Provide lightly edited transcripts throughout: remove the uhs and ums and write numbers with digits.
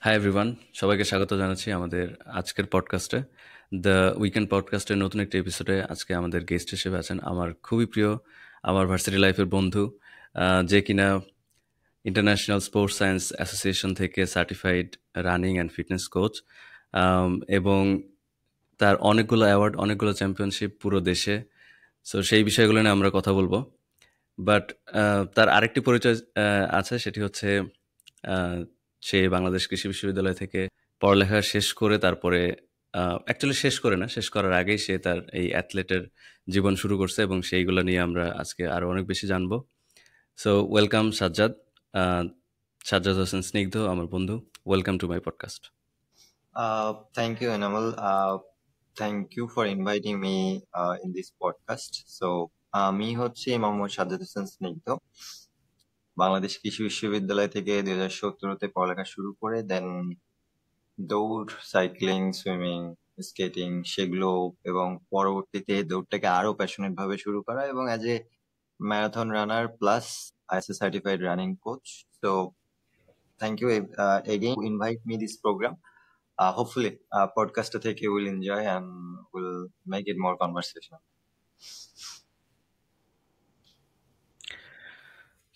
Hi everyone, সবাইকে স্বাগত জানাচ্ছি আমাদের আজকের পডকাস্টে। দ্য উইকেন্ড পডকাস্টের নতুন একটি এপিসোডে আজকে আমাদের গেস্ট হিসেবে আছেন আমার খুবই প্রিয়, আমার ভার্সিটি লাইফের বন্ধু, যে কিনা ইন্টারন্যাশনাল স্পোর্টস সায়েন্স অ্যাসোসিয়েশন থেকে certified running and fitness coach, এবং তার অনেকগুলো অ্যাওয়ার্ড, অনেকগুলো চ্যাম্পিয়নশিপ পুরো দেশে। সো সেই বিষয়গুলো নিয়ে আমরা কথা বলবো। বাট তার আরেকটি পরিচয় আছে, সেটি হচ্ছে আহ, সে বাংলাদেশ কৃষি বিশ্ববিদ্যালয় থেকে পড়ালেখা শেষ করে তারপরে অ্যাকচুয়ালি শেষ করে না, শেষ করার আগেই সে তার এই অ্যাথলেটের জীবন শুরু করছে এবং সেইগুলো নিয়ে আমরা আজকে আরো অনেক বেশি জানবো। সো ওয়েলকাম সাজ্জাদ, আহ, সাজ্জাদ হোসেন স্নিগ্ধ, আমার বন্ধু। Welcome to my podcast. Thank you, Anamal. Thank you for inviting me in this podcast. আমি হচ্ছে মোহাম্মদ সাজ্জাদ হোসেন স্নিগ্ধ। বাংলাদেশ কৃষি বিশ্ববিদ্যালয় থেকে 2017-তে পড়ালেখা শুরু করে দেন দৌড়, সাইক্লিং, সুইমিং, স্কেটিং সেগুলো এবং পরবর্তীতে দৌড়টাকে আরো প্যাশনেট ভাবে শুরু করা এবং as a marathon runner plus ISA certified running coach. So thank you again to invite me this program. Hopefully, podcast take you will enjoy and will make it more conversational.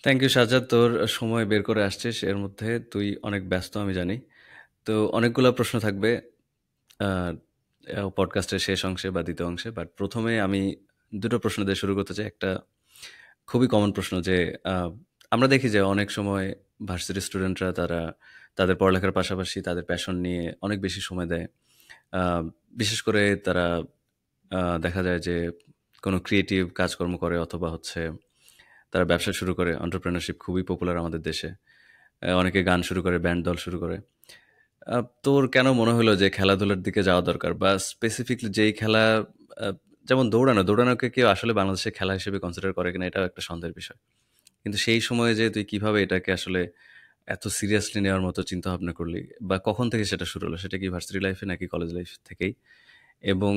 Thank you Sajjad, তোর সময় বের করে আসছিস। এর মধ্যে তুই অনেক ব্যস্ত আমি জানি। তো অনেকগুলো প্রশ্ন থাকবে পডকাস্টের শেষ অংশে বা দ্বিতীয় অংশে, বাট প্রথমে আমি দুটো প্রশ্ন দিয়ে শুরু করতে চাই। একটা খুবই কমন প্রশ্ন যে আহ, আমরা দেখি যে অনেক সময় ভার্সিটি স্টুডেন্টরা তারা তাদের পড়ালেখার পাশাপাশি তাদের প্যাশন নিয়ে অনেক বেশি সময় দেয়। আহ, বিশেষ করে তারা দেখা যায় যে কোনো ক্রিয়েটিভ কাজকর্ম করে, অথবা হচ্ছে তারা ব্যবসা শুরু করে। এন্টারপ্রেনারশিপ খুবই পপুলার আমাদের দেশে। অনেকে গান শুরু করে, ব্যান্ড দল শুরু করে। তোর কেন মনে হলো যে খেলাধুলার দিকে যাওয়া দরকার, বা স্পেসিফিকলি যেই খেলা, আহ, যেমন দৌড়ানোকে কেউ আসলে বাংলাদেশে খেলা হিসেবে কনসিডার করে কিনা এটাও একটা সন্দেহের বিষয়। কিন্তু সেই সময়ে যে তুই কিভাবে এটাকে আসলে এত সিরিয়াসলি নেওয়ার মতো চিন্তা ভাবনা করলি, বা কখন থেকে সেটা শুরু হলো? সেটা কি ভার্সিটি লাইফে নাকি কলেজ লাইফ থেকেই? এবং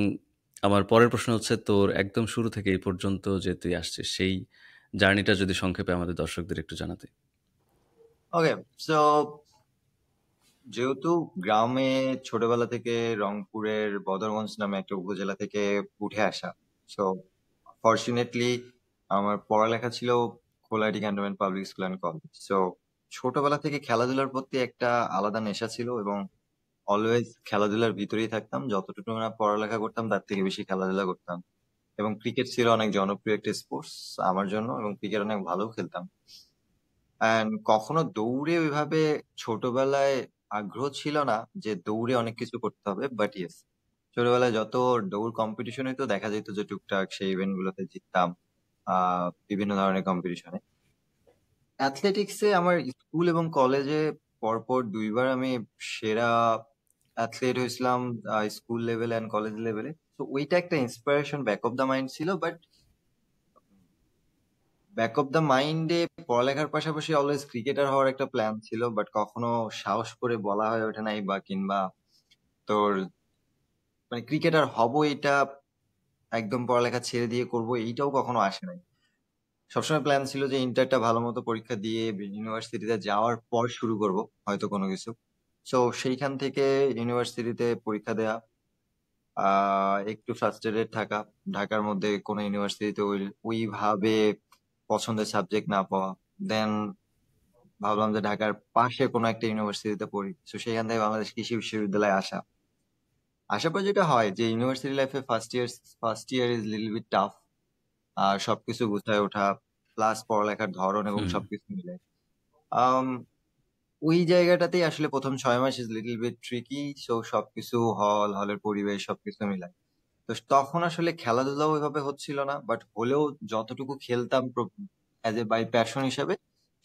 আমার পরের প্রশ্ন হচ্ছে, তোর একদম শুরু থেকে এই পর্যন্ত যে তুই আসছিস সেই জার্নিটা যদি সংক্ষেপে আমাদের দর্শকদের একটু জানাতে। Okay, so যেহেতু গ্রামে ছোটবেলা থেকে রংপুরের বদরগঞ্জ নামে একটা উপজেলা থেকে উঠে আসা, সো ফরচুনেটলি আমার পড়ালেখা ছিল Kolahati cantonment public school and college. So ছোটবেলা থেকে খেলাধুলার প্রতি একটা আলাদা নেশা ছিল এবং অলওয়েজ খেলাধুলার ভিতরেই থাকতাম। যতটুকু না পড়ালেখা করতাম তার থেকে বেশি খেলাধুলা করতাম এবং ক্রিকেট ছিল অনেক জনপ্রিয় একটা স্পোর্টস আমার জন্য এবং ক্রিকেট অনেক ভালো খেলতাম। অ্যান্ড কখনো দৌড়ে ওইভাবে ছোটবেলায় আগ্রহ ছিল না যে দৌড়ে অনেক কিছু করতে হবে, বাট ইয়েস ছোটবেলায় যত দৌড় কম্পিটিশন হইতো দেখা যেত যে টুকটাক সেই ইভেন্ট গুলোতে জিততাম বিভিন্ন ধরনের কম্পিটিশনে। অ্যাথলেটিক্সে আমার স্কুল এবং কলেজে পরপর দুইবার আমি সেরা অ্যাথলেট হয়েছিলাম, স্কুল লেভেল অ্যান্ড কলেজ লেভেলে। তো ওইটা একটা inspiration back of the mind ছিল, বাট ব্যাক অফ দ্য মাইন্ডে পড়ালেখার পাশাপাশি অলওয়েজ ক্রিকেটার হওয়ার একটা প্ল্যান ছিল, বাট কখনো সাহস করে বলা হয়ে ওঠে নাই বা কিংবা তোর মানে ক্রিকেটার হব এটা একদম পড়ালেখা ছেড়ে দিয়ে করব এইটাও কখনো আসে নাই। সবসময় প্ল্যান ছিল যে ইন্টারটা ভালো মতো পরীক্ষা দিয়ে ইউনিভার্সিটিতে যাওয়ার পর শুরু করব হয়তো কোনো কিছু। সো সেইখান থেকে ইউনিভার্সিটিতে পরীক্ষা দেয়া, একটু ফ্রাস্ট্রেটেড থাকা, ঢাকার মধ্যে কোনো ইউনিভার্সিটিতে ওইভাবে পছন্দের সাবজেক্ট না পাওয়া, দেন ভাবলাম যে ঢাকার পাশে কোনো একটা ইউনিভার্সিটিতে পড়ি। তো সেখান থেকে বাংলাদেশ কৃষি বিশ্ববিদ্যালয়ে আসার পর যেটা হয় যে ইউনিভার্সিটি লাইফে first year is little bit tough. আর সবকিছু গুছায় ওঠা প্লাস পড়ালেখার ধরন এবং হুম। সবকিছু মিলে আম, ওই জায়গাটাতেই আসলে প্রথম 6 মাস is little bit tricky. So সবকিছু হলের পরিবেশ সবকিছু মিলায়। তো তখন আসলে খেলাধুলাও ওইভাবে হচ্ছিল না, বাট হলেও যতটুকু খেলতাম অ্যাজ এ বাই প্যাশন হিসাবে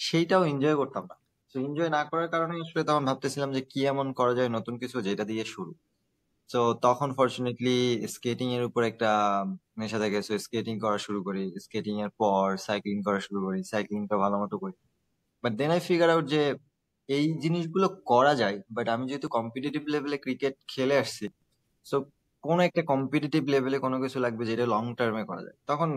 সেইটাও এনজয় করতাম না। তো এনজয় না করার কারণে আসলে তখন ভাবতেছিলাম যে কি এমন করা যায় নতুন কিছু যেটা দিয়ে শুরু। তো তখন ফরচুনেটলি স্কেটিং এর উপর একটা নেশা থাকে, সো স্কেটিং করা শুরু করি। স্কেটিং এর পর সাইক্লিং করা শুরু করি, সাইক্লিংটা ভালো মতো করি। But then I figure out যে এই জিনিসগুলো করা যায়, বাট আমি যেহেতু কম্পিটিটিভ লেভেলে ক্রিকেট খেলে আসছি, সো কোনো একটা কম্পিটিটিভ লেভেলে কোনো কিছু লাগবে যেটা লং টার্মে করা যায়। তখন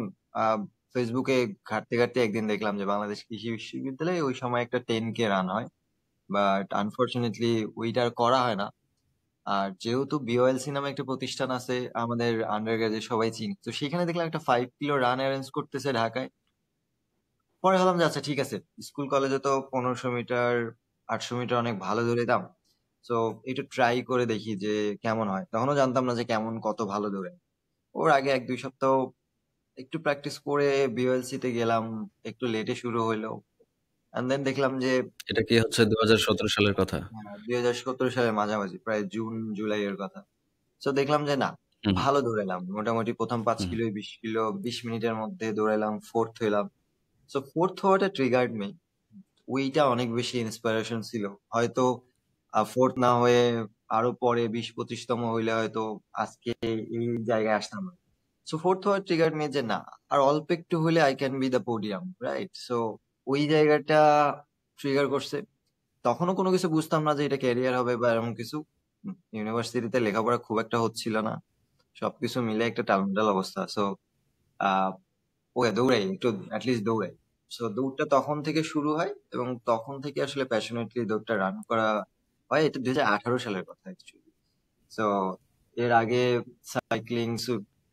ফেসবুকে ঘাঁটতে ঘাঁটতে একদিন দেখলাম যে বাংলাদেশ কৃষি বিশ্ববিদ্যালয়ে ওই সময় একটা 10K রান হয়, বাট আনফরচুনেটলি ওইটা আর করা হয় না। আর যেহেতু বিওএলসি নামে একটা প্রতিষ্ঠান আছে আমাদের আন্ডার গ্রাজে সবাই চিনি, তো সেখানে দেখলাম একটা 5 কিলো রান অ্যারেঞ্জ করতেছে ঢাকায়। পরে ভাবলাম যে আচ্ছা ঠিক আছে, স্কুল কলেজে তো 1500 মিটার 800 মিটার অনেক ভালো দৌড়াতাম, তো একটু ট্রাই করে দেখি যে কেমন হয়। তখনও জানতাম না যে কেমন কত ভালো দৌড়ে। ওর আগে 1-2 সপ্তাহ একটু প্র্যাকটিস করে বিওএলসি তে গেলাম, একটু লেটে শুরু হইলো। এন্ড দেন দেখলাম যে এটা কি হচ্ছে 2017 সালের কথা? 2017 সালের মাঝামাঝি, প্রায় জুন জুলাই এর কথা। তো দেখলাম যে না, হুম, ভালো দৌড়ালাম মোটামুটি। প্রথম পাঁচ হুম, কিলো 20 কিলো 20 মিনিটের মধ্যে দৌড়ালাম, ফোর্থ হইলাম। তো ফোর্থ হওয়াটা ট্রিগার্ড মি, ওইটা অনেক বেশি ইন্সপিরেশন ছিল। হয়তো ফোর্থ না হয়ে আরো পরে 20-25তম হইলে হয়তো আজকে এই জায়গায় আসতাম না। সো ফোর্থ হওয়ার ট্রিগার মি যে না, আর অল্প একটু হলে I can be the podium, right? So ওই জায়গাটা ট্রিগার করছে। তখনও কোনো কিছু বুঝতাম না যে এটা ক্যারিয়ার হবে বা এরকম কিছু। ইউনিভার্সিটিতে লেখাপড়া খুব একটা হচ্ছিল না, সবকিছু মিলে একটা টালমাটাল অবস্থা। সো আহ ওকে দৌড়াই, একটু অ্যাটলিস্ট দৌড়াই। সো দৌড়টা তখন থেকে শুরু হয় এবং তখন থেকে আসলে প্যাশনেটলি দৌড়টা রান করা হয়। এটা 2018 সালের কথা অ্যাকচুয়ালি। সো এর আগে সাইক্লিং,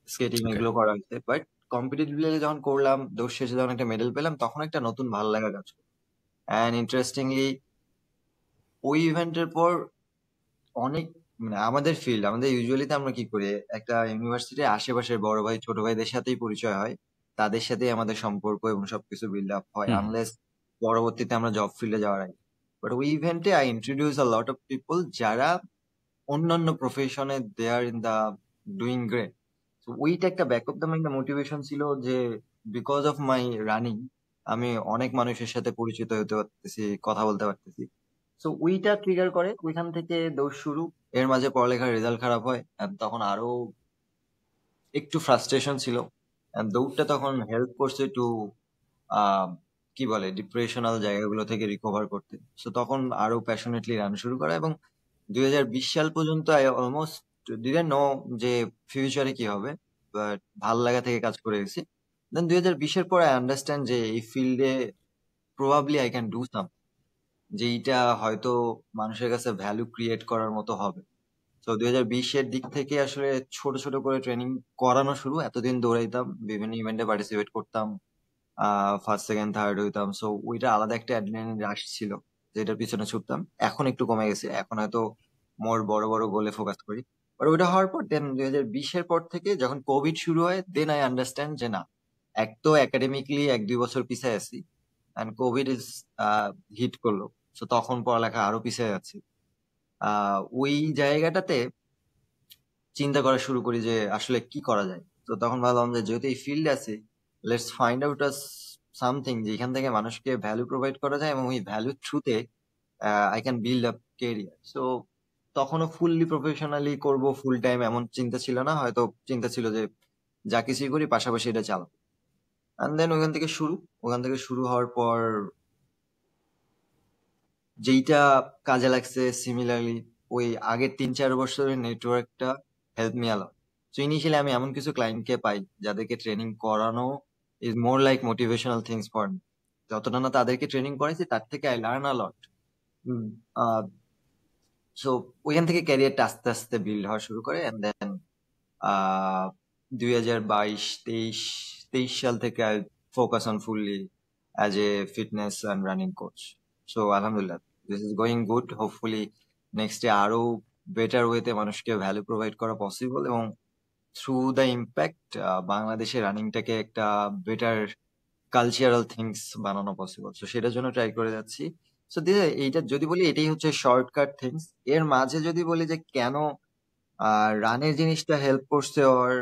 স্কেটিং ওকে। এগুলো করা হয়েছে, বাট কম্পিটিটিভলি যখন করলাম, দৌড় শেষে যখন একটা মেডেল পেলাম, তখন একটা নতুন ভালো লাগা কাজ করে। অ্যান্ড ইন্টারেস্টিংলি ওই ইভেন্টের পর অনেক, মানে আমাদের ফিল্ড, আমাদের ইউজুয়ালিতে আমরা কি করি, একটা ইউনিভার্সিটির আশেপাশের বড় ভাই ছোট ভাইদের সাথেই পরিচয় হয়, তাদের সাথেই আমাদের সম্পর্ক এবং সবকিছু বিল্ড আপ হয়, হুম, আনলেস পরবর্তীতে আমরা জব ফিল্ডে যাওয়ার আগে। বাট ওই ইভেন্টে I introduce a lot of people যারা অন্যান্য প্রফেশনে দে আর ইন দা ডুইং গ্রেট। তো ওইটা একটা back of the mind motivation ছিল যে বিকজ অফ মাই রানিং আমি অনেক মানুষের সাথে পরিচিত হতে পারতেছি, কথা বলতে পারতেছি। তো ওইটা ট্রিগার করে, ওইখান থেকে দৌড় শুরু। এর মাঝে পড়ালেখার রেজাল্ট খারাপ হয় and তখন আরো একটু ফ্রাস্ট্রেশন ছিল। And দৌড়টা তখন হেল্প করছে টু আহ কি বলে ডিপ্রেশনাল জায়গাগুলো থেকে রিকভার করতে। তো তখন আরো প্যাশনেটলি রান শুরু করা, এবং 2020 সাল পর্যন্ত আই অলমোস্ট ডিডন্ট নো যে ফিউচারে কি হবে, বাট ভাল লাগা থেকে কাজ করে গেছি। দেন 2020-এর পর আই আন্ডারস্ট্যান্ড যে এই ফিল্ডে প্রবাবলি আই ক্যান ডু সাম, যে এইটা হয়তো মানুষের কাছে ভ্যালু ক্রিয়েট করার মতো হবে। তো 2020-এর দিক থেকে আসলে ছোট ছোট করে ট্রেনিং করানো শুরু। এতদিন দৌড়াইতাম, বিভিন্ন ইভেন্টে পার্টিসিপেট করতাম, ফার্স্ট সেকেন্ড থার্ড হইতাম। সো ওইটা আলাদা একটা অ্যাড্রিনালিন রাশ ছিল, যেটার পিছনে ছুটতাম। এখন একটু কমে গেছে, এখন হয়তো মোর বড় বড় গোলে ফোকাস করি। বাট ওইটা হওয়ার পর দেন 2020-এর পর থেকে যখন কোভিড শুরু হয়, দেন আই আন্ডারস্ট্যান্ড যে না, এক তো একাডেমিকলি 1-2 বছর পিছিয়ে আছি, অ্যান্ড কোভিড ইজ হিট করলো। তো তখন পড়ালেখা আরো পিছিয়ে যাচ্ছে। ওই জায়গাটাতে চিন্তা করা শুরু করি যে আসলে কি করা যায়। তো তখন ভাবলাম যে যেহেতু এই ফিল্ড আছে, let's find out a something যেখান থেকে মানুষকে ভ্যালু প্রোভাইড করা যায় এবং ওই ভ্যালু থ্রুতে I can build up career. So তখনও ফুললি প্রফেশনালি করব ফুল টাইম এমন চিন্তা ছিল না, হয়তো চিন্তা ছিল যে যা কিছুই করি পাশাপাশি এটা চালাবো। এন্ড দেন ওখান থেকে শুরু হওয়ার পর যেইটা কাজে লাগছে সিমিলারলি ওই আগের 3-4 বছরের নেটওয়ার্কটা হেল্প মি আলট। সো ইনিশিয়ালি আমি এমন কিছু ক্লায়েন্টকে পাই যাদেরকে ট্রেনিং করানো is more like motivational things for me. যতটা না তাদেরকে ট্রেনিং করাইছি, তার থেকে I learn a lot. So ওইখান থেকে ক্যারিয়ারটা আস্তে আস্তে বিল্ড হওয়া শুরু করে। এন্ড দেন 2022-23 সাল থেকে I focus on fully as a fitness and running coach. So আলহামদুলিল্লাহ, this is going good. Hopefully next day আরো বেটার ওয়েতে মানুষকে ভ্যালু প্রোভাইড করা পসিবল, এবং থ্রু দ্য ইম্প্যাক্ট বাংলাদেশের রানিংটাকে একটা বেটার কালচারাল থিংস বানানো পসিবল। সো সেটার জন্য ট্রাই করে যাচ্ছি। সো এইটা যদি বলি এটাই হচ্ছে শর্টকাট থিংস। এর মাঝে যদি বলি যে কেন রানের জিনিসটা হেল্প করছে, ওর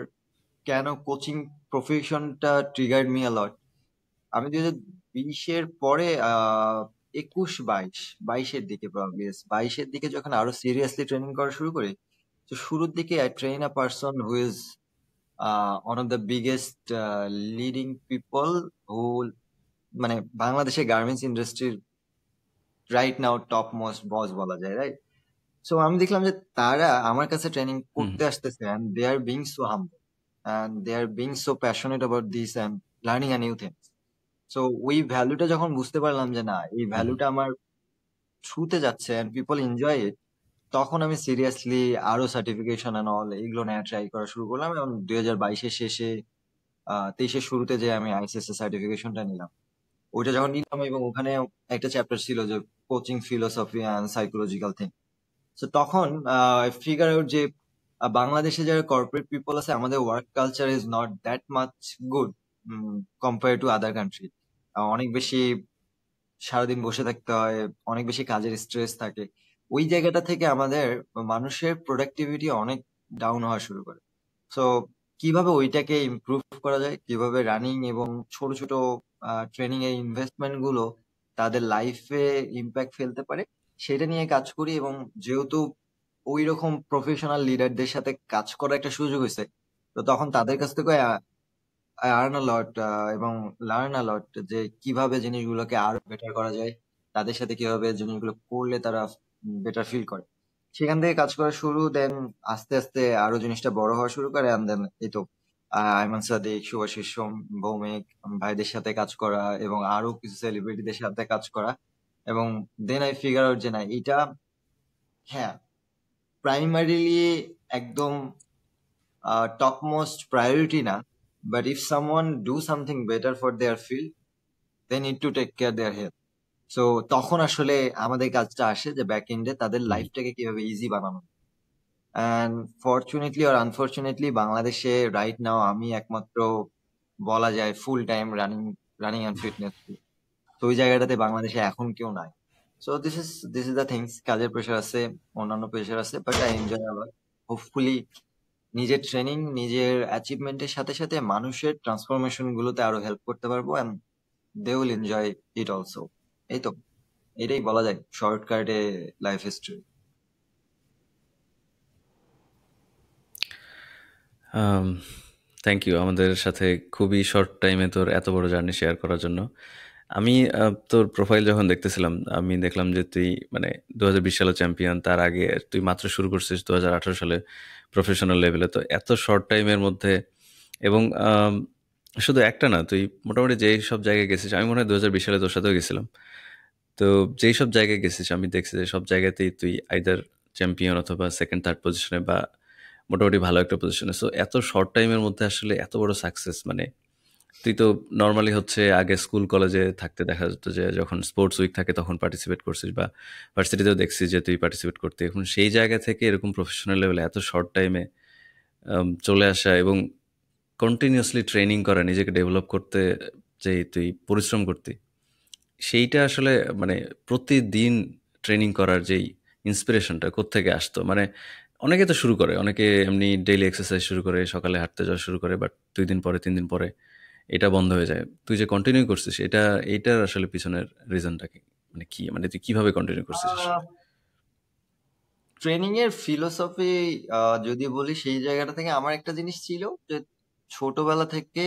কেন কোচিং প্রফেশনটা ট্রিগার্ড মি আ লট। আমি 2020-এর পরে 21-22-22-এর দিকে, প্রবাবলি 22-এর দিকে যখন আরো সিরিয়াসলি ট্রেনিং করা শুরু করি, তো শুরুর দিকে I train a person who is one of the biggest leading people who, মানে বাংলাদেশের গার্মেন্টস ইন্ডাস্ট্রির রাইট নাও টপ মোস্ট বস বলা যায়, রাইট? সো আমি দেখলাম যে তারা আমার কাছে ট্রেনিং হুম, করতে আসতেছে and they are being so humble and they are being so passionate about this and learning a new thing. So ওই ভ্যালুটা যখন বুঝতে পারলাম যে না, এই হুম, ভ্যালুটা আমার থ্রুতে যাচ্ছে অ্যান্ড পিপল এনজয় ইট, তখন আমি সিরিয়াসলি আরো সার্টিফিকেশন অ্যান্ড অল এগুলো নিয়ে ট্রাই করা শুরু করলাম, এবং 2022-এর শেষে 23-এর শুরুতে যে আমি আইসিএসএ সার্টিফিকেশনটা নিলাম। ওইটা যখন নিলাম, এবং ওখানে একটা চ্যাপ্টার ছিল যে coaching philosophy and psychological thing. তো তখন ফিগার আউট যে বাংলাদেশে যারা কর্পোরেট পিপল আছে, আমাদের work culture is not that much good compare to other country. অনেক বেশি সারাদিন বসে থাকতে হয়, অনেক বেশি কাজের স্ট্রেস থাকে। ওই জায়গাটা থেকে আমাদের মানুষের প্রোডাক্টিভিটি অনেক ডাউন হওয়া শুরু করে। সো কিভাবে ওইটাকে ইমপ্রুভ করা যায়, কিভাবে রানিং এবং ছোট ছোট ট্রেনিং এর ইনভেস্টমেন্ট গুলো তাদের লাইফে ইম্প্যাক্ট ফেলতে পারে, সেটা নিয়ে কাজ করি। এবং যেহেতু ওই রকম প্রফেশনাল লিডারদের সাথে কাজ করার একটা সুযোগ হয়েছে, তো তখন তাদের কাছ থেকে আর্ন আ লট এবং লার্ন আ লট, যে কিভাবে জিনিসগুলোকে আরো বেটার করা যায়, তাদের সাথে কিভাবে জিনিসগুলো করলে তারা বেটার ফিল করে, সেখান থেকে কাজ করা শুরু। দেন আস্তে আস্তে আরো জিনিসটা বড় হওয়া শুরু করে, and then এই তো আইমান সাদিক, শুভাশিস সোম, ভৌমিক ভাইদের সাথে কাজ করা, এবং আরো কিছু সেলিব্রিটিদের সাথে কাজ করা। এবং দেন আই ফিগার আউট যে না, এটা হ্যাঁ প্রাইমারিলি একদম টপ মোস্ট প্রায়োরিটি না, but if someone do something better for their field, they need to take care their health. So তখন আসলে আমাদের কাজটা আসে যে ব্যাক এন্ডে তাদের হুম। লাইফটাকে কিভাবে ইজি বানানো। অ্যান্ড ফরচুনেটলি আর আনফরচুনেটলি বাংলাদেশে রাইট নাও আমি একমাত্র বলা যায় full time running and fitness. তো ওই জায়গাটাতে বাংলাদেশে এখন কেউ নাই। So this is the things. কাজের প্রেশার আছে, অন্যান্য প্রেশার আছে, বাট আই এনজয় আবার। হোপফুলি নিজের ট্রেনিং, নিজের অ্যাচিভমেন্টের সাথে সাথে মানুষের ট্রান্সফরমেশন গুলোতে আরো হেল্প করতে পারবো, and they will enjoy it also. এই তো, এটাই বলা যায় শর্টকাটে লাইফ হিস্ট্রি। থ্যাংক ইউ আমাদের সাথে খুবই শর্ট টাইমে তোর এত বড় জার্নি শেয়ার করার জন্য। আমি তোর প্রোফাইল যখন দেখতেছিলাম, আমি দেখলাম যে তুই মানে 2020 সালে চ্যাম্পিয়ন, তার আগে তুই মাত্র শুরু করছিস 2018 সালে প্রফেশনাল লেভেলে। তো এত শর্ট টাইমের মধ্যে, এবং শুধু একটা না, তুই মোটামুটি যেই সব জায়গায় গেছিস, আমি মনে হয় 2020 সালে তোর সাথেও গেছিলাম। তো যেই সব জায়গায় গেছিস আমি দেখছি যে সব জায়গাতেই তুই আইদার চ্যাম্পিয়ন অথবা সেকেন্ড থার্ড পজিশনে বা মোটামুটি ভালো একটা পজিশনে। সো এত শর্ট টাইমের মধ্যে আসলে এত বড় সাকসেস, মানে তুই তো নর্মালি হচ্ছে আগে স্কুল কলেজে থাকতে দেখা যেত যে যখন স্পোর্টস উইক থাকে তখন পার্টিসিপেট করছিস, বা ভার্সিটিতেও দেখছিস যে তুই পার্টিসিপেট করতে। এখন সেই জায়গা থেকে এরকম প্রফেশনাল লেভেলে এত শর্ট টাইমে চলে আসা এবং কন্টিনিউয়াসলি ট্রেনিং করা, নিজেকে ডেভেলপ করতে, যে তুই পরিশ্রম করতি, সেইটা আসলে মানে প্রতিদিন ট্রেনিং করার যেই ইন্সপিরেশনটা কোত্থেকে আসতো? মানে অনেকে তো শুরু করে, অনেকে এমনি ডেইলি এক্সারসাইজ শুরু করে, সকালে হাঁটতে যাওয়া শুরু করে, বাট 2 দিন পরে 3 দিন পরে এটা বন্ধ হয়ে যায়। তুই যে কন্টিনিউ করছিস, এইটার আসলে পিছনের রিজনটা কি? মানে কি, মানে তুই কিভাবে কন্টিনিউ করছিস আসলে? ট্রেনিং এর ফিলোসফি যদি বলি, সেই জায়গাটা থেকে আমার একটা জিনিস ছিল যে ছোটবেলা থেকে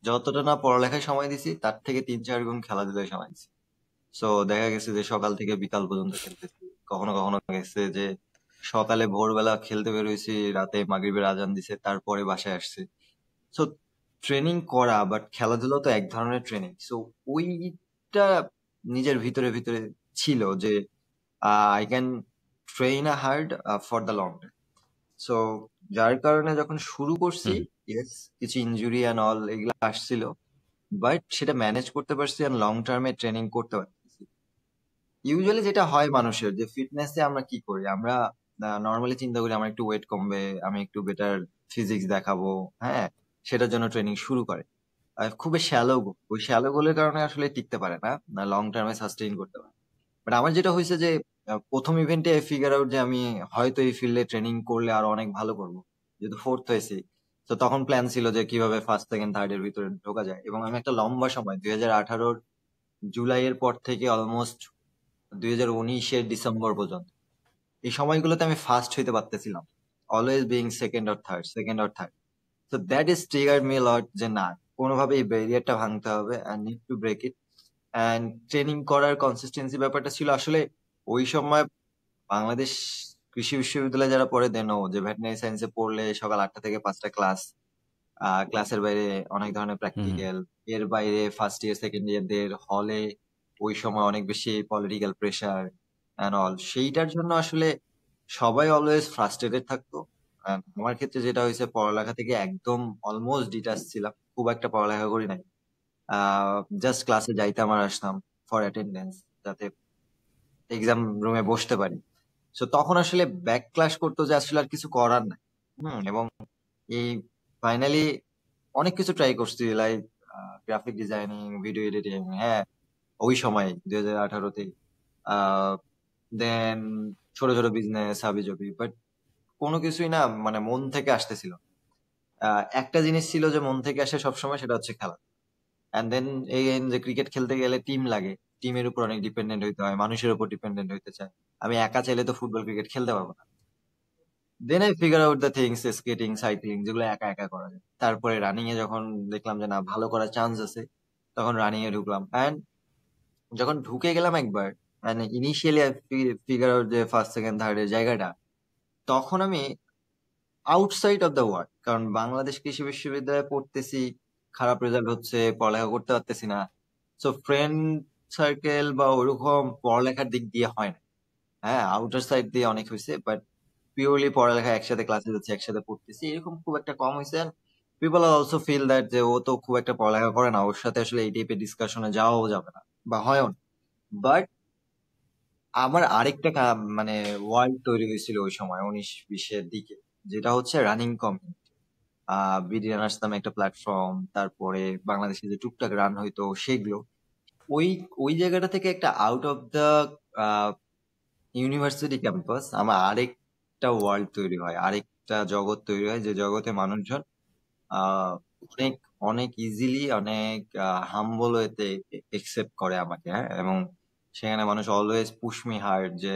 যতটা না পড়ালেখায় সময় দিছি, তার থেকে 3-4 গুণ খেলাধুলায় সময় দিছি। সো দেখা গেছে যে সকাল থেকে বিকাল পর্যন্ত খেলতেছি। কখনো কখনো গেছে যে সকালে ভোরবেলা খেলতে বেরোইছি, রাতে মাগরিবের আজান দিছে, তারপরে বাসায় আসছে। সো ট্রেনিং করা, বাট খেলাধুলা তো এক ধরনের ট্রেনিং। সো ওইটা নিজের ভিতরে ভিতরে ছিল যে I can train a hard for the long time. So যার কারণে যখন শুরু করছি, হুম। ইয়েস, কিছু ইনজুরি অ্যান্ড অল এগুলো আসছিল, বাট সেটা ম্যানেজ করতে পারছি আর লং টার্মে ট্রেনিং করতে পারছি। ইউজুয়ালি যেটা হয় মানুষের, যে ফিটনেসে আমরা কি করি, আমরা নর্মালি চিন্তা করি আমার একটু ওয়েট কমবে, আমি একটু বেটার ফিজিক্স দেখাবো, হ্যাঁ, সেটার জন্য ট্রেনিং শুরু করে। আর খুবই শ্যালো গোল, ওই শ্যালো গোলের কারণে আসলে টিকতে পারে না, না লং টার্মে সাস্টেইন করতে পারে। বাট আমার যেটা হয়েছে যে প্রথম ইভেন্টে ফিগার আউট যে আমি হয়তো এই ফিল্ডে ট্রেনিং করলে আরো অনেক ভালো করবো, যেহেতু ফোর্থ হয়েছি। তো তখন প্ল্যান ছিল যে কিভাবে ফার্স্ট সেকেন্ড থার্ড এর ভিতরে ঢোকা যায়, এবং আমি একটা লম্বা সময় 2018 জুলাইয়ের পর থেকে অলমোস্ট 2019 ডিসেম্বর পর্যন্ত এই সময়গুলোতে আমি ফার্স্ট হইতে পারতেছিলাম, always being second or third, second or third. তো that is triggered me lot, যে না, কোনোভাবে এই ব্যারিয়ারটা ভাঙতে হবে, and need to break it. And training করার কনসিস্টেন্সি ব্যাপারটা ছিল আসলে ওই সময় বাংলাদেশ কৃষি বিশ্ববিদ্যালয়ে যারা পড়ে দেন, যে ভেটেরিনারি সায়েন্সে পড়লে সকাল 8টা থেকে 5টা ক্লাস, ক্লাসের বাইরে অনেক ধরনের হুম। প্র্যাকটিক্যাল, এর বাইরে ফার্স্ট ইয়ার সেকেন্ড ইয়ারদের হলে ওই সময় অনেক বেশি পলিটিক্যাল প্রেশার, অ্যান্ড অল, সেইটার জন্য আসলে সবাই অলওয়েজ ফ্রাস্ট্রেটেড থাকতো। And আমার ক্ষেত্রে যেটা হয়েছে, পড়ালেখা থেকে একদম অলমোস্ট ডিটাচ ছিলাম, খুব একটা পড়ালেখা করি নাই। জাস্ট ক্লাসে যাইতাম আর আসতাম ফর অ্যাটেন্ডেন্স, যাতে এক্সাম রুমে বসতে পারি। সো তখন আসলে ব্যাক ক্লাস করতো যে আসলে আর কিছু করার নাই। এবং এই ফাইনালি অনেক কিছু ট্রাই করছি, like graphic designing, video editing, হ্যাঁ, ওই সময় 2018-তে। দেন ছোট ছোট বিজনেস হাবিজাবি, বাট কোনো কিছুই না মানে মন থেকে আসতেছিল না। একটা জিনিস ছিল যে মন থেকে আসে সবসময়, সেটা হচ্ছে খেলা। অ্যান্ড দেন এই যে ক্রিকেট খেলতে গেলে টিম লাগে, টিমের উপর অনেক ডিপেন্ডেন্ট হইতে হয়, মানুষের উপর ডিপেন্ডেন্ট হইতে চায়। আমি একা চাইলে তো ফুটবল ক্রিকেট খেলতে পারবো না। Then I figure out the things, skating, cycling, যেগুলো একা একা করা যায়। তারপরে রানিং এ যখন দেখলাম যে না, ভালো করার চান্স আছে, তখন রানিং এ ঢুকলাম। অ্যান্ড যখন ঢুকে গেলাম একবার, মানে ইনিশিয়ালি ফিগার আউট যে ফার্স্ট সেকেন্ড থার্ড এর জায়গাটা, তখন আমি আউটসাইড অফ দ্য ওয়ার্ল্ড, কারণ বাংলাদেশ কৃষি বিশ্ববিদ্যালয়ে পড়তেছি, খারাপ রেজাল্ট হচ্ছে, পড়ালেখা করতে পারতেছি না। সো ফ্রেন্ড সার্কেল বা ওরকম পড়ালেখার দিক দিয়ে হয় না। হ্যাঁ, আউটার সাইড দিয়ে অনেক হয়েছে, বাট পিওরলি পড়ালেখা, একসাথে ক্লাসে যাচ্ছে, একসাথে পড়তেছি, এরকম খুব একটা কম হয়েছে। People are also feel that যে ও তো খুব একটা পড়ালেখা করে না, ওর সাথে আসলে এই টাইপের ডিসকাশনে যাওয়াও যাবে না বা হয়ও না। বাট আমার আরেকটা মানে ওয়ার্ল্ড তৈরি হয়েছিল ওই সময় 19-20-এর দিকে, যেটা হচ্ছে রানিং কমিউনিটি। বিডি রানার্স নামে একটা প্ল্যাটফর্ম, তারপরে বাংলাদেশে যে টুকটাক রান হইতো সেগুলো, ওই ওই জায়গাটা থেকে একটা out of the university campus আমার আরেকটা ওয়ার্ল্ড তৈরি হয়, আরেকটা জগৎ তৈরি হয়, যে জগতে মানুষজন আহ অনেক অনেক ইজিলি, অনেক হাম্বল ওয়েতে একসেপ্ট করে আমাকে। হ্যাঁ, এবং সেখানে মানুষ অলওয়েজ পুশ মি হার্ড, যে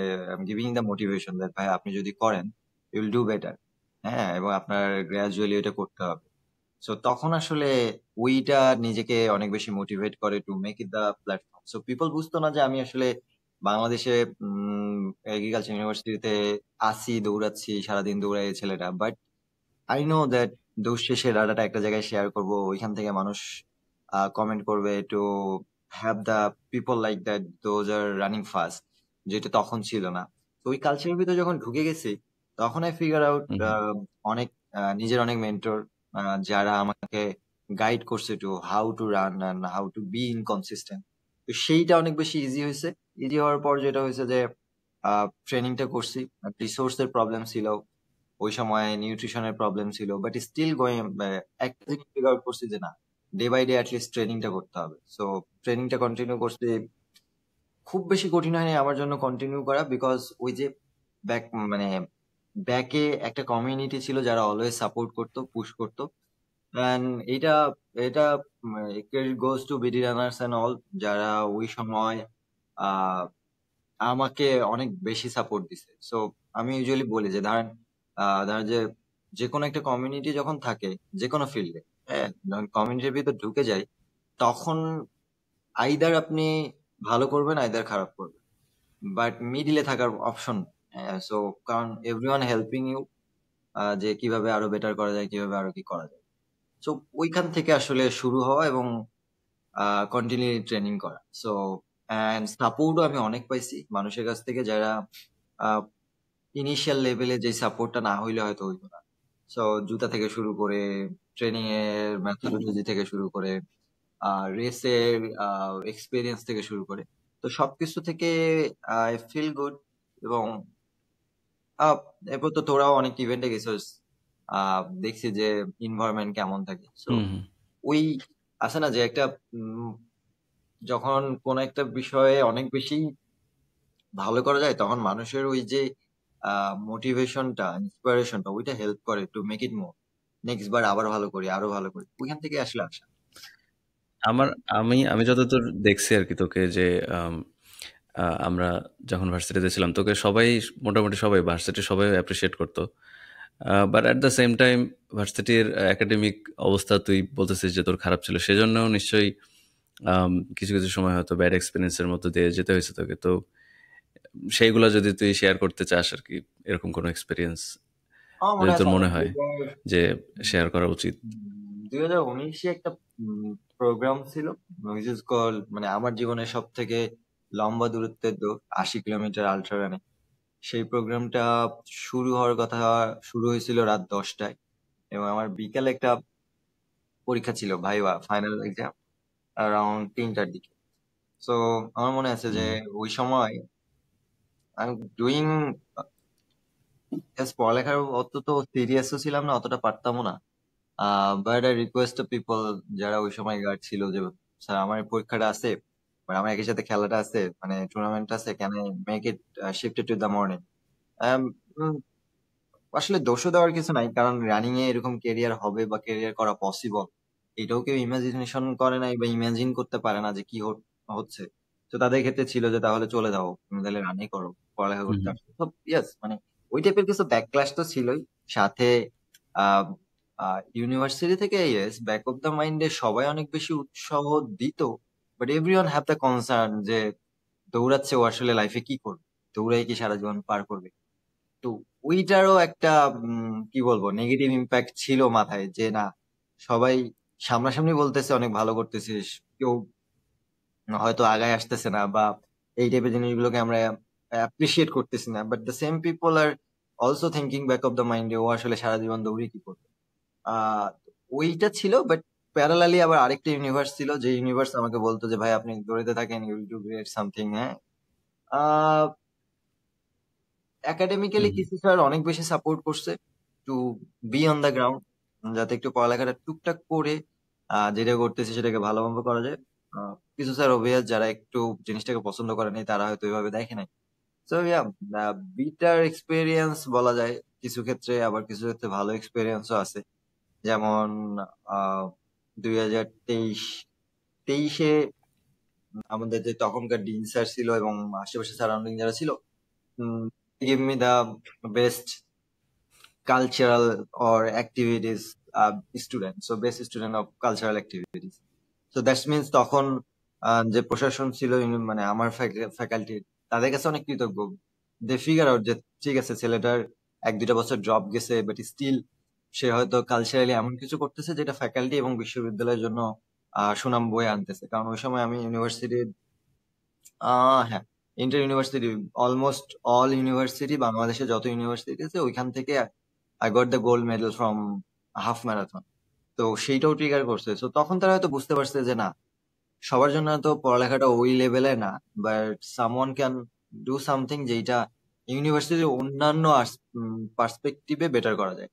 গিভিং দ্য মোটিভেশন দ্যাট ভাই আপনি যদি করেন ইউ উইল ডু বেটার। হ্যাঁ, এবং আপনার গ্রাজুয়ালি এটা করতে হবে। সো তখন আসলে ওইটা নিজেকে অনেক বেশি মোটিভেট করে to make it the platform. So people বুঝতো না যে আমি আসলে বাংলাদেশে এগ্রিকালচার ইউনিভার্সিটিতে আসি, দৌড়াচ্ছি, সারাদিন দৌড়াই এই ছেলেটা। বাট আই নো দ্যাট দৌড় শেষে ডাটাটা একটা জায়গায় শেয়ার করব, ওইখান থেকে মানুষ কমেন্ট করবে, to have the people like that those are running fast, যেটা তখন ছিল না। তো ওই কালচারের ভিতরে যখন ঢুকে গেছি, তখন I figure out hmm, hmm. অনেক নিজের অনেক মেন্টর যারা আমাকে গাইড করছে to how to run and how to be inconsistent. তো সেইটা অনেক বেশি ইজি হয়েছে। ইজি হওয়ার পর যেটা হয়েছে যে ট্রেনিংটা করছি, রিসোর্সের প্রবলেম ছিল, ওই সময় নিউট্রিশনের প্রবলেম ছিল, বাট স্টিল গোয়িং। একটা জিনিস ফিগার আউট করছি যে না, ডে বাই ডে অ্যাটলিস্ট ট্রেনিংটা করতে হবে। সো ট্রেনিংটা কন্টিনিউ করতে খুব বেশি কঠিন হয়নি আমার জন্য কন্টিনিউ করা, বিকজ ওই যে ব্যাক মানে ব্যাকে একটা কমিউনিটি ছিল যারা অলওয়েজ সাপোর্ট করতো, পুশ করতো। এন্ড এটা এটা goes to BD runners and all, যারা ওই সময় আহ আমাকে অনেক বেশি সাপোর্ট দিছে। সো আমি ইউজুয়ালি বলি যে ধরেন যে যে কোনো একটা কমিউনিটি যখন থাকে, যে কোনো ফিল্ডে, হ্যাঁ, যখন কমিউনিটির ভিতর ঢুকে যায়, তখন আইদার আপনি ভালো করবেন, আইদার খারাপ করবেন, বাট মিডিলে থাকার অপশন। সো কারণ এভরিওয়ান হেল্পিং ইউ, যে কিভাবে আরো বেটার করা যায়, কিভাবে আরো কি করা যায়। সো ওইখান থেকে আসলে শুরু হওয়া এবং কন্টিনিউ ট্রেনিং করা। সো অ্যান্ড সাপোর্টও আমি অনেক পাইছি মানুষের কাছ থেকে, যারা ইনিশিয়াল লেভেলে যে সাপোর্টটা না হইলে হয়তো হইতো না। সো জুতা থেকে শুরু করে, ট্রেনিং এর মেথোডোলজি থেকে শুরু করে, রেসের এক্সপিরিয়েন্স থেকে শুরু করে, তো সবকিছু থেকে আই ফিল গুড। এবং আহ, এরপর তো তোরাও অনেক ইভেন্টে গেছিস, দেখছি যে ইনভায়রনমেন্ট কেমন থাকে। সো হুম, হুম। ওই আছে না যে একটা যখন কোন একটা বিষয়ে অনেক বেশি ভালো করা যায়, তখন মানুষের ওই যে মোটিভেশনটা, ইন্সপিরেশনটা, ওইটা হেল্প করে to make it more, next বার আবার ভালো করি, আরো ভালো করি, ওইখান থেকে আসলে আসা। আমার আমি আমি যতদূর দেখছি আর কি তোকে, যে আম, আমরা যখন ভার্সিটিতে ছিলাম তোকে সবাই, মোটামুটি সবাই ভার্সিটির সবাই অ্যাপ্রিসিয়েট করতো। But at the same time ভার্সিটির একাডেমিক অবস্থা তুই বলতেছিস যে তোর খারাপ ছিল, সেজন্য নিশ্চয়ই কিছু কিছু সময় হয়তো ব্যাড এক্সপিরিয়েন্সের মধ্যে দিয়ে যেতে হয়েছে তোকে। তো সেইগুলো যদি তুই শেয়ার করতে চাস আর কি, এরকম কোনো এক্সপিরিয়েন্স আমার মনে যদি তোর আছে মনে হয় যে শেয়ার করা উচিত। 2019-এ একটা প্রোগ্রাম ছিল, which is called, মানে আমার জীবনের সব থেকে লম্বা দূরত্বের দৌড় 80 কিলোমিটার আল্ট্রা রানে। সেই প্রোগ্রামটা শুরু হয়েছিল রাত 10টায়, এবং আমার বিকালে একটা পরীক্ষা ছিল, ভাইবা ফাইনাল এক্সাম, অ্যারাউন্ড 3টার দিকে। সো আমার মনে আছে যে ওই সময় আমি ডুইং পড়ালেখার অত তো সিরিয়াসও ছিলাম না, অতটা পারতামও না। বাট আই রিকোয়েস্ট পিপল যারা ওই সময় গার্ড ছিল যে স্যার আমার এই পরীক্ষাটা আছে, but আমার একই সাথে খেলাটা আছে, মানে টুর্নামেন্ট আছে, can I make it shifted to the morning. আসলে দোষও দেওয়ার কিছু নাই, কারণ রানিং এ এরকম কেরিয়ার হবে বা কেরিয়ার করা পসিবল এটাও কেউ ইমাজিনেশন করে নাই বা ইমাজিন করতে পারে না যে কি হচ্ছে। তো তাদের ক্ষেত্রে ছিল যে তাহলে চলে যাও, তুমি তাহলে রানই করো, পড়ালেখা করতে আসছো। তো ইয়েস, মানে ওই টাইপের কিছু ব্যাকক্লাশ তো ছিলই। সাথে ইউনিভার্সিটি থেকে ইয়েস, ব্যাক অফ দ্য মাইন্ডে সবাই অনেক বেশি উৎসাহ দিত, but everyone have the concern যে দৌড়াচ্ছে, ও আসলে লাইফে কি করবে, দৌড়াই কি সারা জীবন পার করবে? তো ওইটারও একটা কি বলবো, নেগেটিভ ইম্প্যাক্ট ছিল মাথায়, যে না, সবাই সামনাসামনি বলতেছে অনেক ভালো করতেছিস, কেউ হয়তো আগায় আসতেছে না, বা এই টাইপের জিনিসগুলোকে আমরা অ্যাপ্রিসিয়েট করতেছি না, but the same people are also thinking back of the মাইন্ডে ও আসলে সারা জীবন দৌড়ে কি করবে। আহ ওইটা ছিল, বাট প্যারালালি আবার আরেকটা ইউনিভার্স ছিল, যে ইউনিভার্স আমাকে বলতো যে ভাই আপনি দৌড়াতে থাকেন, you will do great something. হ্যাঁ, একাডেমিক্যালি কিছু স্যার অনেক বেশি সাপোর্ট করছে to be on the ground, যাতে একটু পড়ালেখাটা টুকটাক করে যেটা করতেছি সেটাকে ভালোভাবে করা যায়। কিছু স্যার অবভিয়াস যারা একটু জিনিসটাকে পছন্দ করে নাই, তারা হয়তো এভাবে দেখে নাই। সো ইয়া, বিটার এক্সপেরিয়েন্স বলা যায় কিছু ক্ষেত্রে, আবার কিছু ক্ষেত্রে ভালো এক্সপেরিয়েন্সও আছে। যেমন 2023-23-এ আমাদের যে তখনকার ডিন স্যার ছিল এবং আশেপাশে সারাউন্ডিং যারা ছিল, give me the best cultural or activities student, so best student of cultural activities. So that means তখন যে প্রশাসন ছিল, মানে আমার ফ্যাকাল্টি, তাদের কাছে অনেক কৃতজ্ঞ। দে ফিগার আউট যে ঠিক আছে, ছেলেটার 1-2টা বছর ড্রপ গেছে, বাট স্টিল সে হয়তো কালচারালি এমন কিছু করতেছে যেটা ফ্যাকাল্টি এবং বিশ্ববিদ্যালয়ের জন্য সুনাম বয়ে আনতেছে। কারণ ওই সময় আমি ইউনিভার্সিটির হ্যাঁ, inter university, almost all university, বাংলাদেশে যত ইউনিভার্সিটি আছে ওইখান থেকে I got the gold medal from half marathon. তো সেইটাও ট্রিগার করছে। তো তখন তারা হয়তো বুঝতে পারছে যে না, সবার জন্য তো পড়ালেখাটা ওই লেভেলে না, but someone can do something যেটা ইউনিভার্সিটির অন্যান্য পার্সপেক্টিভে বেটার করা যায়।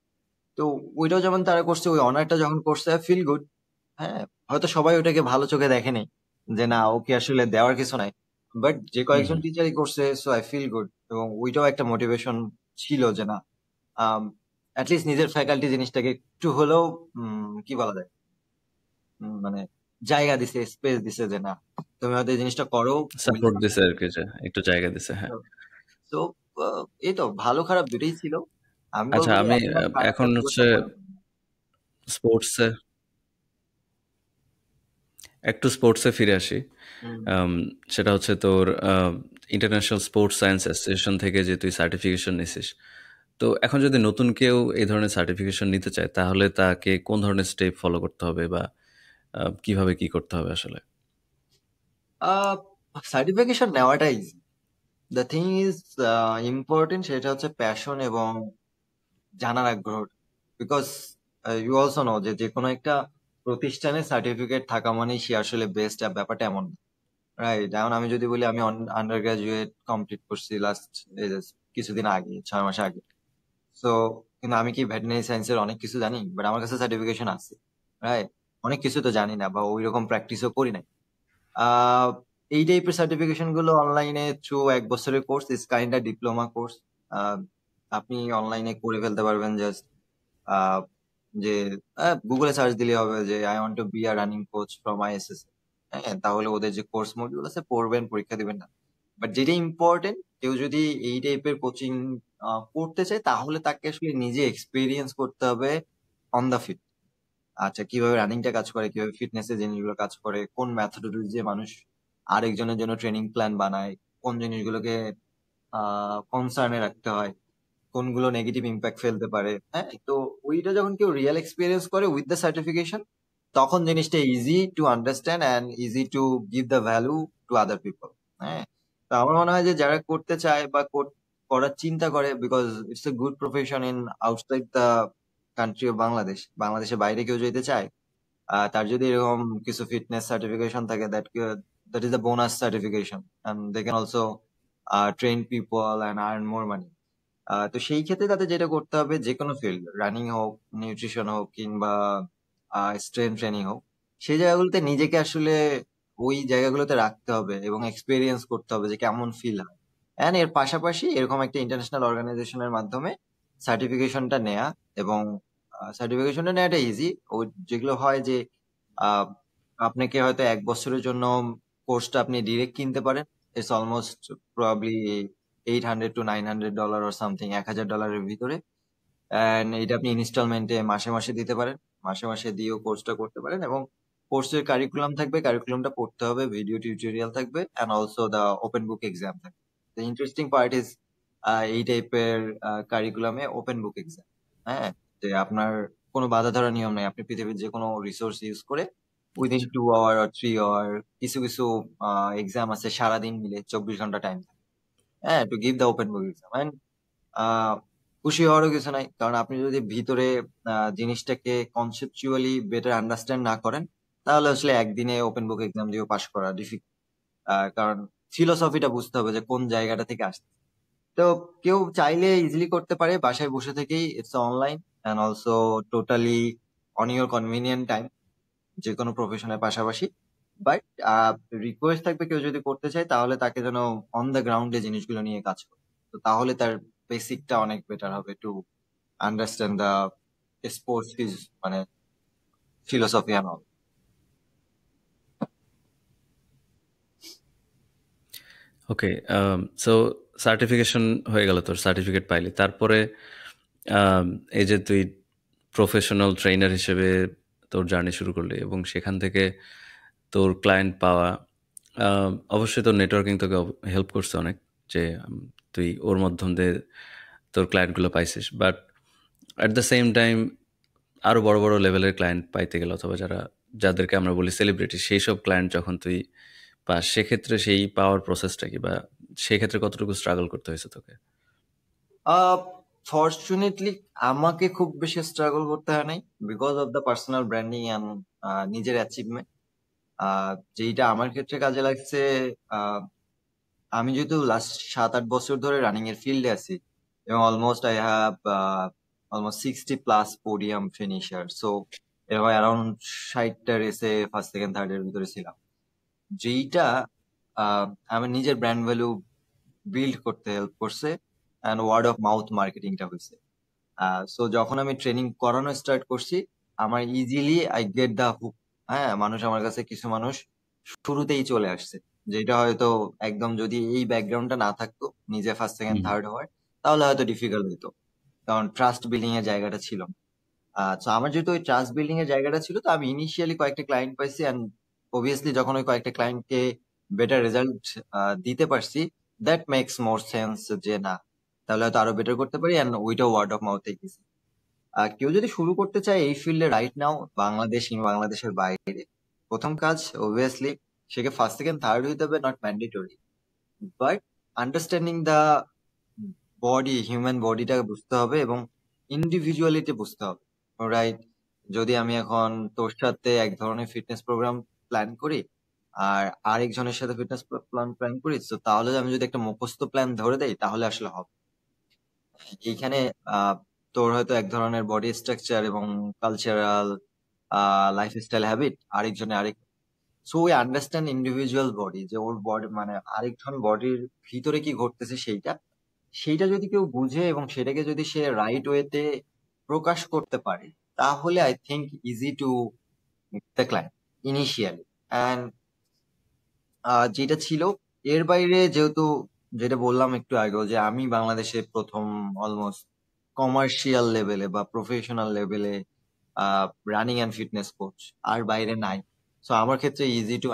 তো ওইটাও যেমন তারা করছে, ওই অনারটা যখন করছে, ফিল গুড। হ্যাঁ, হয়তো সবাই ওটাকে ভালো চোখে দেখেনি, যে না ওকে আসলে দেওয়ার কিছু নাই, বাট যে কয়েকজন টিচারই করছে, সো আই ফিল গুড। এবং ওইটাও একটা মোটিভেশন ছিল যে না, অ্যাটলিস্ট নিজের ফ্যাকাল্টি জিনিসটাকে একটু হলেও কি বলা যায়, মানে জায়গা দিছে, স্পেস দিছে, যে না তুমি হয়তো এই জিনিসটা করো। সাপোর্ট দিছে আর কি, যে একটু জায়গা দিছে। হ্যাঁ, তো এই তো ভালো খারাপ দুটোই ছিল। আমি আচ্ছা, বলবো যে আমি একদম খারাপটা এখন খুব হচ্ছে একটা মনে করি না। স্পোর্টসে স্পোর্টসে ফিরে আসি। হুম। সেটা হচ্ছে তোর ইন্টারন্যাশনাল স্পোর্টস সায়েন্স অ্যাসোসিয়েশন থেকে যে তুই সার্টিফিকেশন নিছিস, তো এখন যদি নতুন কেউ এই ধরনের সার্টিফিকেশন নিতে চায়, তাহলে তাকে কোন ধরনের স্টেপ ফলো করতে হবে, বা কিভাবে কি করতে হবে আসলে? সার্টিফিকেশন নেওয়াটা easy. The thing is important, সেটা হচ্ছে প্যাশন এবং জানার আগ্রহ। বিকজ ইউ অলসো নো যে যে কোনো একটা প্রতিষ্ঠানে সার্টিফিকেট থাকা মানেই সে আসলে বেস্ট, ব্যাপারটা এমন না। রাইট, এখন আমি যদি বলি আমি আন্ডার গ্রাজুয়েট কমপ্লিট করছি লাস্ট কিছুদিন আগে, 6 মাস আগে। সো কিন্তু আমি কি ভেটেরিনারি সায়েন্সের অনেক কিছু জানি? বাট আমার কাছে সার্টিফিকেশন আছে, রাইট। অনেক কিছু তো জানি না বা ওই রকম প্র্যাকটিসও করি নাই। আহ এই টাইপের সার্টিফিকেশন গুলো অনলাইনে থ্রু 1 বছরের course, is kind diploma course, আপনি অনলাইনে করে ফেলতে পারবেন। জাস্ট যে গুগলে সার্চ দিলে হবে যে I want to be a running coach from ISS. হ্যাঁ, তাহলে ওদের যে কোর্স মডিউল আছে পড়বেন, পরীক্ষা দিবেন না। বাট যেটা ইম্পর্টেন্ট, কেউ যদি এই টাইপের কোচিং করতে চায়, তাহলে তাকে আসলে নিজে এক্সপিরিয়েন্স করতে হবে অন দা ফিট। আচ্ছা, কিভাবে রানিংটা কাজ করে, কিভাবে ফিটনেস এর জিনিসগুলো কাজ করে, কোন মেথডোলজি যে মানুষ আরেকজনের জন্য ট্রেনিং প্ল্যান বানায়, কোন জিনিসগুলোকে কনসার্নে রাখতে হয়, কোনগুলো নেগেটিভ ইম্প্যাক্ট ফেলতে পারে। হ্যাঁ, তো ওইটা যখন কেউ রিয়েল এক্সপিরিয়েন্স করে উইথ দ্য সার্টিফিকেশন, তখন জিনিসটা easy to understand and easy to give the value to other people. হ্যাঁ, তো আমার মনে হয় যে যারা করতে চায় বা করার চিন্তা করে, because it's a good profession in outside the country of Bangladesh, বাংলাদেশের বাইরে কেউ যেতে চায়, তার যদি এরকম কিছু ফিটনেস সার্টিফিকেশন থাকে, that is the bonus certification, and they can also train people and earn more money. তো সেই ক্ষেত্রে তাদের যেটা করতে হবে, যে কোনো ফিল্ড, রানিং হোক, নিউট্রিশন হোক, কিংবা স্ট্রেংথ ট্রেনিং হোক, সেই জায়গাগুলোতে নিজেকে আসলে ওই জায়গাগুলোতে রাখতে হবে এবং এক্সপিরিয়েন্স করতে হবে যে কেমন ফিল হয়। অ্যান্ড এর পাশাপাশি এরকম একটা ইন্টারন্যাশনাল অর্গানাইজেশনের মাধ্যমে সার্টিফিকেশনটা নেয়া, এবং সার্টিফিকেশনটা নেওয়াটা ইজি। ও যেগুলো হয় যে আহ, আপনাকে হয়তো 1 বছরের জন্য কোর্সটা আপনি ডিরেক্ট কিনতে পারেন, it's almost probably $800 to $900 or something, $1000 ভিতরে। এন্ড এটা আপনি ইনস্টলমেন্টে মাসে মাসে দিতে পারেন, মাসে মাসে দিয়েও কোর্সটা করতে পারেন। এবং কোর্সের কারিকুলাম থাকবে, কারিকুলামটা পড়তে হবে, ভিডিও টিউটোরিয়াল থাকবে, and also the open book exam থাকবে। দ্য ইন্টারেস্টিং পার্ট ইজ এই টাইপের কারিকুলামে ওপেন বুক এক্সাম। হ্যাঁ, যে আপনার কোনো বাধা ধরা নিয়ম নেই, আপনি পৃথিবীর যে কোনো রিসোর্স ইউজ করে উইদিন আচ্ছা। 2 আওয়ার আর 3 আওয়ার, কিছু কিছু এক্সাম আছে সারাদিন মিলে 24 ঘন্টা টাইম থাকে, হ্যাঁ, to give the open book exam. আহ খুশি হওয়ারও কিছু নাই, কারণ আপনি যদি ভিতরে জিনিসটাকে কনসেপচুয়ালি বেটার আন্ডারস্ট্যান্ড না করেন, তাহলে আসলে একদিনে ওপেন বুক এক্সাম দিয়ে পাশ করা ডিফিকাল্ট। কারণ ফিলোসফিটা বুঝতে হবে যে কোন জায়গাটা থেকে আসছে। তো কেউ চাইলে ইজিলি করতে পারে বাসায় বসে থেকেই, it's online and also totally on your convenient time, যে কোনো প্রফেশনের পাশাপাশি। বাট রিকোয়েস্ট থাকবে, কেউ যদি করতে চায় তাহলে তাকে যেন অন দ্য গ্রাউন্ডে জিনিসগুলো নিয়ে কাজ করে, তো তাহলে তার বেসিকটা অনেক বেটার হবে টু আন্ডারস্ট্যান্ড দ্য স্পোর্টস ফিজ, মানে philosophy and all. Okay. So certification হয়ে গেল, তোর সার্টিফিকেট পাইলি, তারপরে আম, এই যে তুই প্রফেশনাল ট্রেনার হিসেবে তোর জার্নি শুরু করলি এবং সেখান থেকে তোর ক্লায়েন্ট পাওয়া, অবশ্যই তোর নেটওয়ার্কিং তোকে হেল্প করছে অনেক, যে তুই ওর মাধ্যম দিয়ে তোর ক্লায়েন্টগুলো পাইছিস। But at the same time আরও বড় বড় লেভেলের ক্লায়েন্ট পাইতে গেলে, অথবা যাদেরকে আমরা বলি সেলিব্রিটি, সেই সব ক্লায়েন্ট যখন তুই পাস, সেক্ষেত্রে সেই পাওয়ার প্রসেসটা কি, বা সেক্ষেত্রে কতটুকু স্ট্রাগল করতে হয়েছে তোকে? ফর্চুনেটলি আমাকে খুব বেশি স্ট্রাগল করতে হয় নাই, because of the personal branding and নিজের অ্যাচিভমেন্ট, যেইটা আমার ক্ষেত্রে কাজে লাগছে। আহ, আমি যেহেতু লাস্ট 7-8 বছর ধরে রানিং এর ফিল্ডে আছি, এবং almost I have almost 60+ podium finisher, so এরকম অ্যারাউন্ড 60টা রেসে ফার্স্ট সেকেন্ড থার্ড এর ভিতরে ছিলাম, যেইটা আমার নিজের ব্র্যান্ড ভ্যালু বিল্ড করতে হেল্প করছে, অ্যান্ড ওয়ার্ড অফ মাউথ মার্কেটিংটা হয়েছে। সো যখন আমি ট্রেনিং করানো স্টার্ট করছি, আমার easily I get the hook. হ্যাঁ, মানুষ আমার কাছে, কিছু মানুষ শুরুতেই চলে আসছে, যেটা হয়তো একদম যদি এই ব্যাকগ্রাউন্ডটা না থাকতো, নিজে ফার্স্ট সেকেন্ড হুম। থার্ড হওয়ার, তাহলে হয়তো ডিফিকাল্ট হতো, কারণ ট্রাস্ট বিল্ডিং এর জায়গাটা ছিল। তো আমার যেহেতু ওই ট্রাস্ট বিল্ডিং এর জায়গাটা ছিল, তো আমি ইনিশিয়ালি কয়েকটা ক্লায়েন্ট পাইছি, অ্যান্ড অবভিয়াসলি যখন ওই কয়েকটা ক্লায়েন্টকে বেটার রেজাল্ট দিতে পারছি, দ্যাট মেক্স মোর সেন্স যে না, তাহলে হয়তো আরো বেটার করতে পারি, অ্যান্ড ওইটা ওয়ার্ড অফ মাউথে গেছে। কেউ যদি শুরু করতে চায় এই ফিল্ডে রাইট নাও, বাংলাদেশ কিংবা বাংলাদেশের বাইরে, প্রথম কাজ অবভিয়াসলি সেকে ফার্স্ট সেকেন্ড থার্ড হইতে হবে, not mandatory, but understanding the body, human বডিটাকে বুঝতে হবে এবং ইন্ডিভিজুয়ালিটি বুঝতে হবে, রাইট? যদি আমি এখন তোর সাথে এক ধরনের ফিটনেস প্রোগ্রাম প্ল্যান করি, আর আরেকজনের সাথে ফিটনেস প্ল্যান করি, তো তাহলে আমি যদি একটা মুখস্থ প্ল্যান ধরে দেই, তাহলে আসলে হবে। এইখানে আহ, তোর হয়তো এক ধরনের বডি স্ট্রাকচার এবং কালচারাল লাইফস্টাইল হ্যাবিট, আরেকজনের আরেক। So we understand individual body, যে ওর বডি মানে আরেকজন বডির ভিতরে কি ঘটতেছে, সেইটা সেইটা যদি কেউ বুঝে এবং সেটাকে যদি সে রাইট ওয়েতে প্রকাশ করতে পারে, তাহলে I think easy to the client initially. And যেটা ছিল এর বাইরে, যেহেতু যেটা বললাম একটু আগেও, যে আমি বাংলাদেশে প্রথম অলমোস্ট কমার্শিয়াল লেভেলে বা প্রফেশনাল লেভেলে রানিং অ্যান্ড ফিটনেস কোচ, আর বাইরে নাই। সো আমার ক্ষেত্রে easy to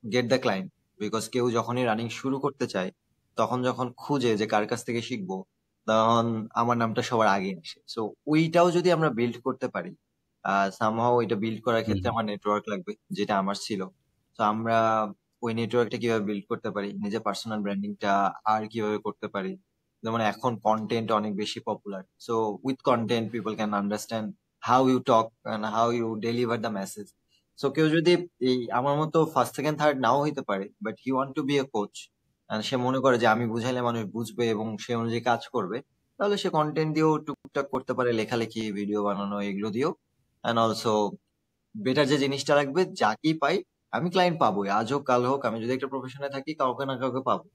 get the client, because কেউ যখনই রানিং শুরু করতে চায়, তখন যখন খুঁজে যে কার কাছ থেকে শিখবো, তখন আমার নামটা সবার আগে আসে। সো ওইটাও যদি আমরা বিল্ড করতে পারি, সামহাও এটা বিল্ড করার হুম। ক্ষেত্রে আমার নেটওয়ার্ক লাগবে, যেটা আমার ছিল। তো আমরা ওই নেটওয়ার্কটা কিভাবে বিল্ড করতে পারি, নিজের পার্সোনাল ব্র্যান্ডিংটা আর কিভাবে করতে পারি। যেমন এখন কন্টেন্ট অনেক বেশি popular, so with content people can understand how you talk and how you deliver the message. So কেউ যদি এই আমার মতো ফার্স্ট সেকেন্ড থার্ড নাও হইতে পারে, but he want to be a coach, সে মনে করে যে আমি বুঝাইলে মানুষ বুঝবে এবং সে অনুযায়ী কাজ করবে, তাহলে সে কন্টেন্ট দিয়েও টুকটাক করতে পারে, লেখালেখি, ভিডিও বানানো, এগুলো দিয়েও। অ্যান্ড অলসো বেটার যে জিনিসটা রাখবে, যাকেই পাই আমি ক্লায়েন্ট পাবোই, আজ হোক কাল হোক, আমি যদি একটা প্রফেশনে থাকি কাউকে না কাউকে পাবো।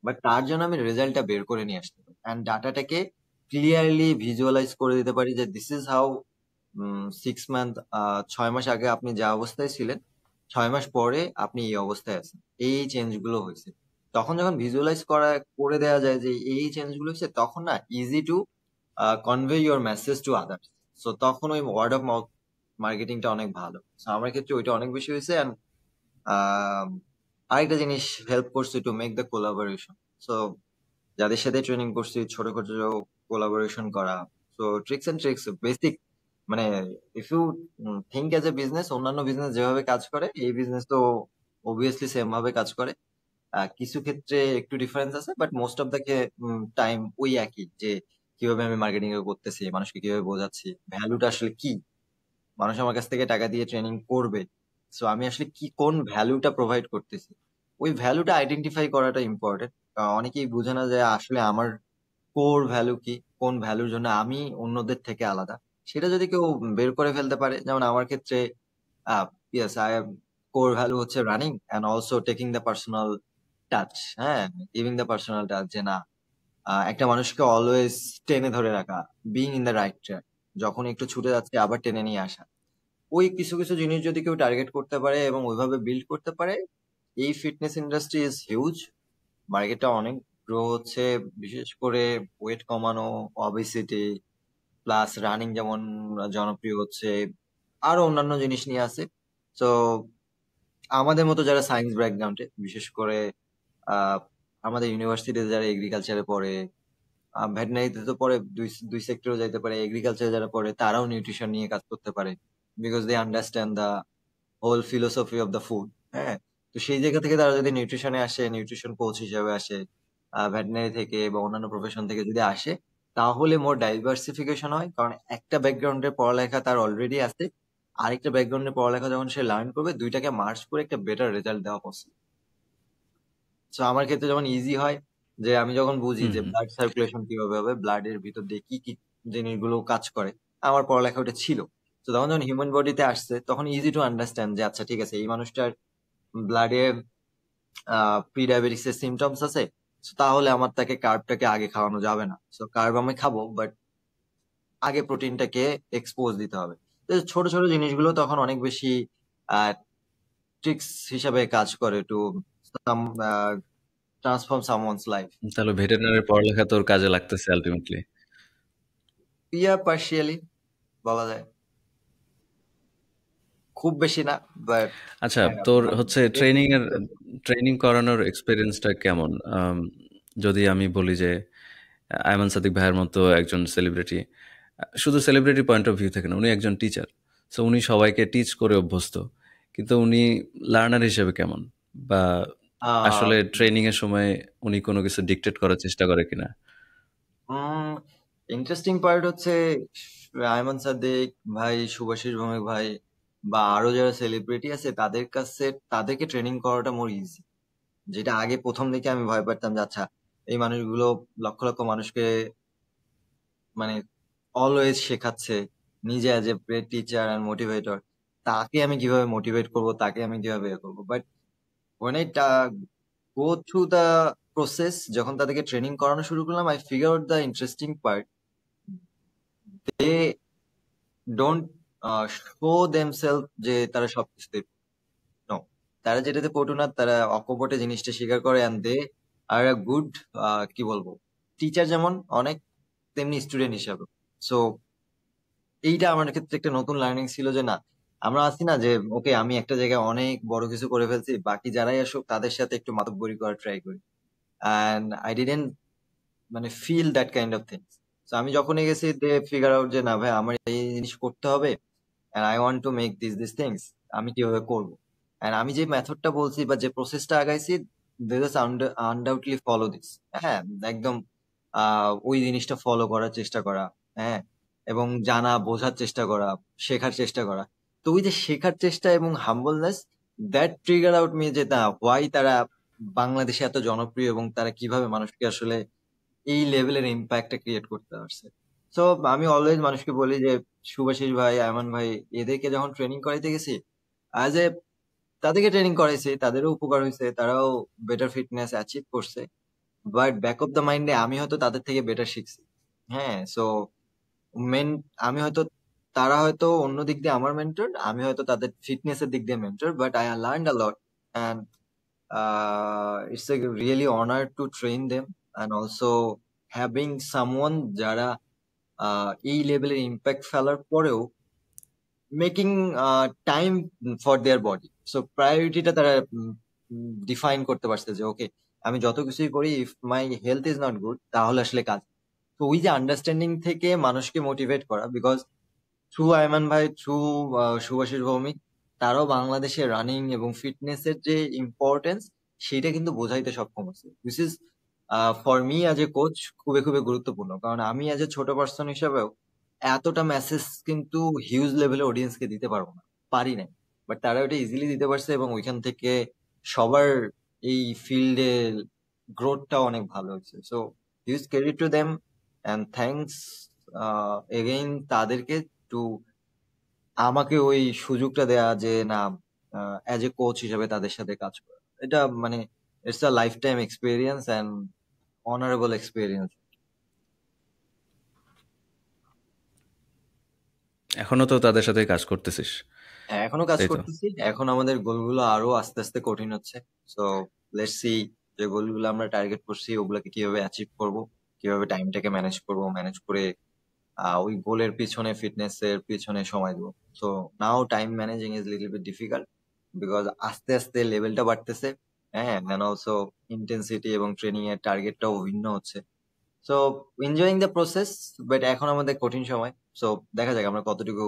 বাট তার জন্য আমি রেজাল্টটা বের করে নিয়ে আসতে পারি অ্যান্ড ডাটাটাকে ক্লিয়ারলি ভিজুয়ালাইজ করে দিতে পারি যে দিস ইজ হাউ 6 মান্থ, 6 মাস আগে আপনি যা অবস্থায় ছিলেন, 6 মাস পরে আপনি এই অবস্থায় আছেন, এই চেঞ্জ গুলো হয়েছে। তখন যখন ভিজুয়ালাইজ করে দেওয়া যায় যে এই চেঞ্জ গুলো হয়েছে, তখন না easy to convey your message to others. So তখন ওই ওয়ার্ড অফ মাউথ মার্কেটিংটা অনেক ভালো। সো আমার ক্ষেত্রে ওইটা অনেক বেশি হয়েছে। অ্যান্ড আরেকটা জিনিস হেল্প করছে to make the collaboration. So যাদের সাথে ট্রেনিং করছি ছোট ছোট কোলাবোরেশন করা। So tricks and tricks basic, মানে if you think as a business, অন্যান্য বিজনেস যেভাবে কাজ করে এই বিজনেস তো অবভিয়াসলি সেম ভাবে কাজ করে। কিছু ক্ষেত্রে একটু ডিফারেন্স আছে, but most of the time ওই একই, যে কিভাবে আমি মার্কেটিং করতেছি, মানুষকে কিভাবে বোঝাচ্ছি, ভ্যালুটা আসলে কি, মানুষ আমার কাছ থেকে টাকা দিয়ে ট্রেনিং করবে, সো আমি আসলে কি কোন ভ্যালুটা প্রোভাইড করতেছি, ওই ভ্যালুটা আইডেন্টিফাই করাটা ইম্পর্টেন্ট। অনেকেই বুঝে না যে আসলে আমার কোর ভ্যালু কি, কোন ভ্যালুর জন্য আমি অন্যদের থেকে আলাদা। সেটা যদি কেউ বের করে ফেলতে পারে, যেমন আমার ক্ষেত্রে ইয়েস, আই কোর ভ্যালু হচ্ছে running and also taking the personal touch, হ্যাঁ, গিভিং দ্য পার্সোনাল টাচ, যে না একটা মানুষকে অলওয়েজ টেনে ধরে রাখা, being in the right track, যখন একটু ছুটে যাচ্ছে আবার টেনে নিয়ে আসা। ওই কিছু কিছু জিনিস যদি কেউ টার্গেট করতে পারে এবং ওইভাবে বিল্ড করতে পারে, এই ফিটনেস ইন্ডাস্ট্রি ইজ হিউজ, মার্কেটটা অনেক গ্রো হচ্ছে। বিশেষ করে ওয়েট কমানো, অবেসিটি প্লাস রানিং যেমন জনপ্রিয় হচ্ছে, আরো অন্যান্য জিনিস নিয়ে আছে। তো আমাদের মতো যারা সায়েন্স ব্যাকগ্রাউন্ডে, বিশেষ করে আহ, আমাদের ইউনিভার্সিটিতে যারা এগ্রিকালচারে পড়ে, ভেটেনারিতে তো পরে দুই দুই সেক্টরে যাইতে পারে, এগ্রিকালচারে যারা পড়ে তারাও নিউট্রিশন নিয়ে কাজ করতে পারে, because they understand the whole philosophy of the food. হ্যাঁ, তো সেই জায়গা থেকে তারা যদি নিউট্রিশনে আসে, নিউট্রিশন কোচ হিসেবে আসে, ভেটেনারি থেকে বা অন্যান্য প্রফেশন থেকে যদি আসে, তাহলে মোর ডাইভার্সিফিকেশন হয়। কারণ একটা ব্যাকগ্রাউন্ডের পড়ালেখা তার অলরেডি আছে, আরেকটা ব্যাকগ্রাউন্ডের পড়ালেখা যখন সে লার্ন করবে, দুইটাকে মার্জ করে একটা বেটার রেজাল্ট দেওয়া পসিবল। তো আমার ক্ষেত্রে যেমন ইজি হয়, যে আমি যখন বুঝি হুম যে হুম ব্লাড সার্কুলেশন কিভাবে হবে, ব্লাডের ভিতর দিয়ে কি কি জিনিসগুলো কাজ করে, আমার পড়ালেখা ওটা ছিল। তো তখন যখন হিউম্যান বডিতে আসছে, তখন ইজি টু আন্ডারস্ট্যান্ড যে আচ্ছা ঠিক আছে, এই মানুষটার ব্লাডে প্রি ডায়াবেটিস এর সিমটমস আছে, so তাহলে আমার তাকে কার্বটাকে আগে খাওয়ানো যাবে না। সো কার্ব আমি খাবো, বাট আগে প্রোটিনটাকে এক্সপোজ দিতে হবে। তো ছোট ছোট জিনিসগুলো তখন অনেক বেশি ট্রিক্স হিসাবে কাজ করে টু ট্রান্সফর্ম সামওয়ানস লাইফ। তাহলে ভেটেরিনারি পড়ালেখা তোর কাজে লাগতেছে আলটিমেটলি। ইয়া পার্শিয়ালি বলা যায়, খুব বেশি না, বাট আচ্ছা, তোর হচ্ছে ভালো। ট্রেনিং করানোর এক্সপিরিয়েন্সটা কেমন? যদি আমি বলি যে আয়মান সাদিক ভাইয়ের মতো একজন সেলিব্রিটি, শুধু সেলিব্রিটি পয়েন্ট অফ ভিউ থেকে না, উনি একজন টিচার। সো উনি সবাইকে টিচ করে অভ্যস্ত, কিন্তু উনি লার্নার হিসেবে কেমন? বা আসলে ট্রেনিং এর সময় উনি কোনো কিছু ডিকটেট করার চেষ্টা করে কিনা? ইন্টারেস্টিং পার্ট হচ্ছে আয়মান সাদিক ভাই, শুভাশিস ভৌমিক ভাই বা আরো যারা সেলিব্রিটি আছে, তাদের কাছে তাদেরকে ট্রেনিং করাটা মোর ইজি। যেটা আগে প্রথম দিকে আমি ভয় পারতাম যে আচ্ছা, এই মানুষগুলো লক্ষ লক্ষ মানুষকে মানে অলওয়েজ শেখাচ্ছে, নিজে as a teacher and motivator, তাকে আমি কিভাবে মোটিভেট করব, তাকে আমি কিভাবে ইয়ে করবো। But when I go through the process, যখন তাদেরকে ট্রেনিং করানো শুরু করলাম, I figure out the interesting part, they don't show themselves যে তারা সবকিছুতে নো, তারা যেটাতে পটু না, তারা অকপটে জিনিসটা স্বীকার করে, and they R a good, কি বলবো, টিচার যেমন অনেক, তেমনি স্টুডেন্ট হিসাবে। সো এইটা আমার ক্ষেত্রে একটা নতুন লার্নিং ছিল, যে না, আমরা আছি না যে ওকে আমি একটা জায়গায় অনেক বড় কিছু করে ফেলছি, বাকি যারাই আসুক তাদের সাথে একটু মাতব্বরি করার ট্রাই করি, অ্যান্ড আই ডিডেন্ট মানে feel that kind of things. তো আমি যখনই গেছি, দে ফিগার আউট যে না ভাই, আমার এই জিনিস করতে হবে, and I want to make this things, আমি কিভাবে করবো। এন্ড আমি যে মেথডটা বলছি বা যে প্রসেসটা আগাইছি, they just undoubtedly follow this. হ্যাঁ, একদম ওই জিনিসটা ফলো করার চেষ্টা করা। হ্যাঁ, এবং জানা বোঝার চেষ্টা করা, শেখার চেষ্টা করা। তো ওই যে শেখার চেষ্টা এবং humbleness, that trigger out me যে না, হোয়াই তারা বাংলাদেশে এত জনপ্রিয় এবং তারা কিভাবে মানুষকে আসলে এই লেভেলের ইম্প্যাক্টটা ক্রিয়েট করতে পারছে। সো আমি অলওয়েজ মানুষকে বলি যে শুভাশিস ভাই, আয়মান ভাই, এদেরকে যখন ট্রেনিং করাইতে গেছি, অ্যাজ এ তাদেরকে ট্রেনিং করাইছে, তাদেরও উপকার হয়েছে, তারাও বেটার ফিটনেস অ্যাচিভ করছে। বাট ব্যাক অফ দ্য মাইন্ডে আমি হয়তো তাদের থেকে বেটার শিখছি। হ্যাঁ, সো মেন আমি হয়তো, তারা হয়তো অন্য দিক দিয়ে আমার মেন্টর, আমি হয়তো তাদের ফিটনেস এর দিক দিয়ে mentor, but I learned a lot. And it's a really honor to train them, and also having someone যারা এই লেভেলের ইম্প্যাক্ট ফেলার পরেও making time for their body. So প্রায়োরিটিটা তারা ডিফাইন করতে পারছে যে ওকে, আমি যত কিছুই করি, if my health is not good, তাহলে আসলে কাজ। তো ওই যে আন্ডারস্ট্যান্ডিং থেকে মানুষকে মোটিভেট করা, বিকজ থ্রু আয়মান ভাই, থ্রু শুভাশিস ভৌমিক, তারাও বাংলাদেশে রানিং এবং ফিটনেস এর যে ইম্পর্টেন্স, সেটা কিন্তু বোঝাইতে সক্ষম হচ্ছে। This is for me as a coach খুবই খুবই গুরুত্বপূর্ণ, কারণ আমি অ্যাজ এ ছোট পার্সন হিসাবেও এতটা মেসেজ কিন্তু হিউজ লেভেলে অডিয়েন্সকে দিতে পারবো না, পারি নাই। বাট তারা ওটা ইজিলি দিতে পারছে, এবং ওইখান থেকে সবার এই ফিল্ডে গ্রোথটা অনেক ভালো হয়েছে। So huge credit to them, and thanks again তাদেরকে টু আমাকে ওই সুযোগটা দেয়া যে না, অ্যাজ এ কোচ হিসেবে তাদের সাথে কাজ করা, এটা মানে it's a life time experience and honourable experience. এখনো তো তাদের সাথে কাজ করতেছিস, হ্যাঁ, এখনো কাজ তাই তো? করতেছি। এখন আমাদের গোলগুলো আরো আস্তে আস্তে কঠিন হচ্ছে। সো লেটস সি যে গোলগুলো আমরা টার্গেট করছি ওগুলোকে কিভাবে অ্যাচিভ করব, কিভাবে টাইমটাকে ম্যানেজ করব, ম্যানেজ করে ওই গোলের পিছনে, ফিটনেস এর পিছনে সময় দেবো। So now time managing is little bit difficult, because আস্তে আস্তে লেভেলটা বাড়তেছে। হ্যাঁ, দেন অলসো ইন্টেন্সিটি এবং ট্রেনিং এর টার্গেটটাও ভিন্ন হচ্ছে। So enjoying the process, but এখন আমাদের কঠিন সময়। সো দেখা যাক আমরা কতটুকু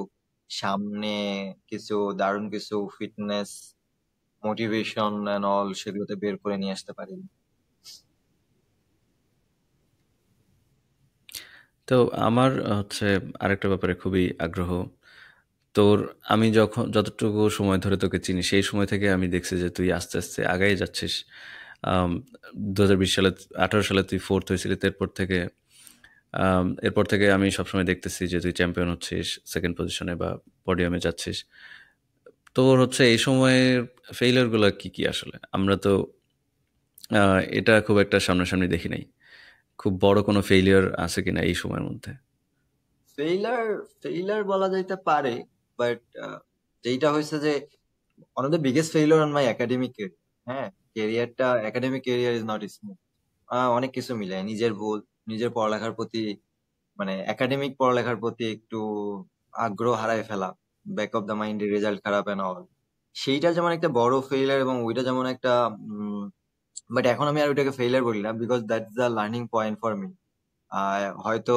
সামনে কিছু দারুণ কিছু ফিটনেস মোটিভেশন এন্ড অল সেগুলোতে বের করে নিয়ে আসতে পারি। তো আমার হচ্ছে আরেকটা ব্যাপারে খুবই আগ্রহ তোর। আমি যখন যতটুকু সময় ধরে তোকে চিনি সেই সময় থেকে আমি দেখছি যে তুই আস্তে আস্তে আগাই যাচ্ছিস। 2020 সালে, 18 সালে তুই ফোর্থ হয়েছিলি, এরপর থেকে আমি সবসময় দেখতেছি যে তুই চ্যাম্পিয়ন হচ্ছিস, সেকেন্ড পজিশনে বা পডিয়ামে যাচ্ছিস। তোর হচ্ছে এই সময়ের ফেইলিয়ার গুলো কি কি আসলে? আমরা তো এটা খুব একটা সামনাসামনি দেখি নাই। খুব বড় কোনো ফেইলিয়ার আছে কিনা এই সময়ের মধ্যে? ফেইলার, ফেইলার বলা যাইতে পারে, বাট যেইটা হয়েছে যে one of the biggest failure on my academic career. হ্যাঁ, ক্যারিয়ারটা, academic career is not smooth. অনেক কিছু মিলে, নিজের ভুল, নিজের পড়ালেখার প্রতি, মানে একাডেমিক পড়ালেখার প্রতি একটু আগ্রহ হারায় ফেলা, ব্যাক অফ দ্য মাইন্ডের রেজাল্ট খারাপ এন্ড অল, সেইটা যেমন একটা বড় ফেইলার, এবং ওইটা যেমন একটা, বাট এখন আমি আর ওইটাকে ফেইলার বলি না, because that's the learning point for me. হয়তো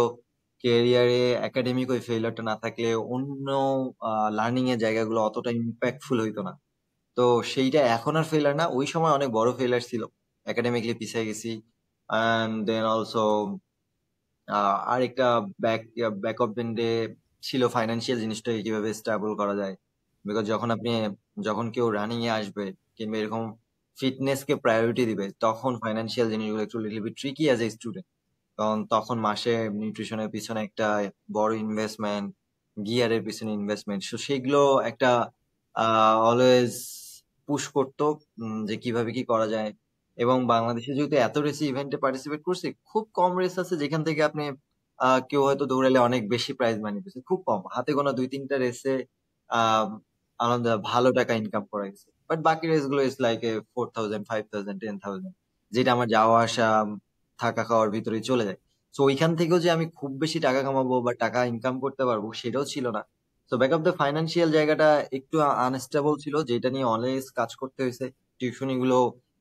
ক্যারিয়ারে একাডেমিক ওই ফেইলারটা না থাকলে অন্য লার্নিং এর জায়গাগুলো অতটা ইম্প্যাক্টফুল হইতো না। তো সেইটা এখন আর ফেইলার না, ওই সময় অনেক বড় ফেইলার ছিল, একাডেমিকলি পিছিয়ে গেছি। অ্যান্ড দেন অলসো আরেকটা ব্যাক ব্যাকআপ বেন্ডে ছিল ফাইন্যান্সিয়াল জিনিসটাকে কিভাবে স্টেবল করা যায়। বিকজ যখন কেউ রানিং এ আসবে কিংবা এরকম ফিটনেস কে প্রায়োরিটি দিবে, তখন ফাইন্যান্সিয়াল জিনিসগুলো একটু little bit tricky as a student. কারণ তখন মাসে নিউট্রিশনের পিছনে একটা বড় ইনভেস্টমেন্ট, গিয়ারের পিছনে ইনভেস্টমেন্ট, সো সেগুলো একটা অলওয়েজ পুশ করতো যে কিভাবে কি করা যায়। এবং বাংলাদেশে যেহেতু এত রেসি ইভেন্টে পার্টিসিপেট করছে, খুব কম রেস আছে যেখান থেকে আপনি কেউ হয়তো দৌড়ালে অনেক বেশি প্রাইজ মানি পেয়েছে, খুব কম, হাতে গোনা 2-3টা রেসে আহ আনন্দ ভালো টাকা ইনকাম করা গেছে। বাট বাকি রেস গুলো ইস লাইক 4,000, 5,000, 10,000, যেটা আমার যাওয়া আসা, থাকা খাওয়ার ভিতরেই চলে যায়। তো ওইখান থেকেও যে আমি খুব বেশি টাকা কামাবো বা টাকা ইনকাম করতে পারবো, সেটাও ছিল না। তো ব্যাক অফ দ্য ফাইন্যান্সিয়াল জায়গাটা একটু আনস্টেবল ছিল, যেটা নিয়ে অলওয়েজ কাজ করতে হয়েছে। টিউশনি গুলো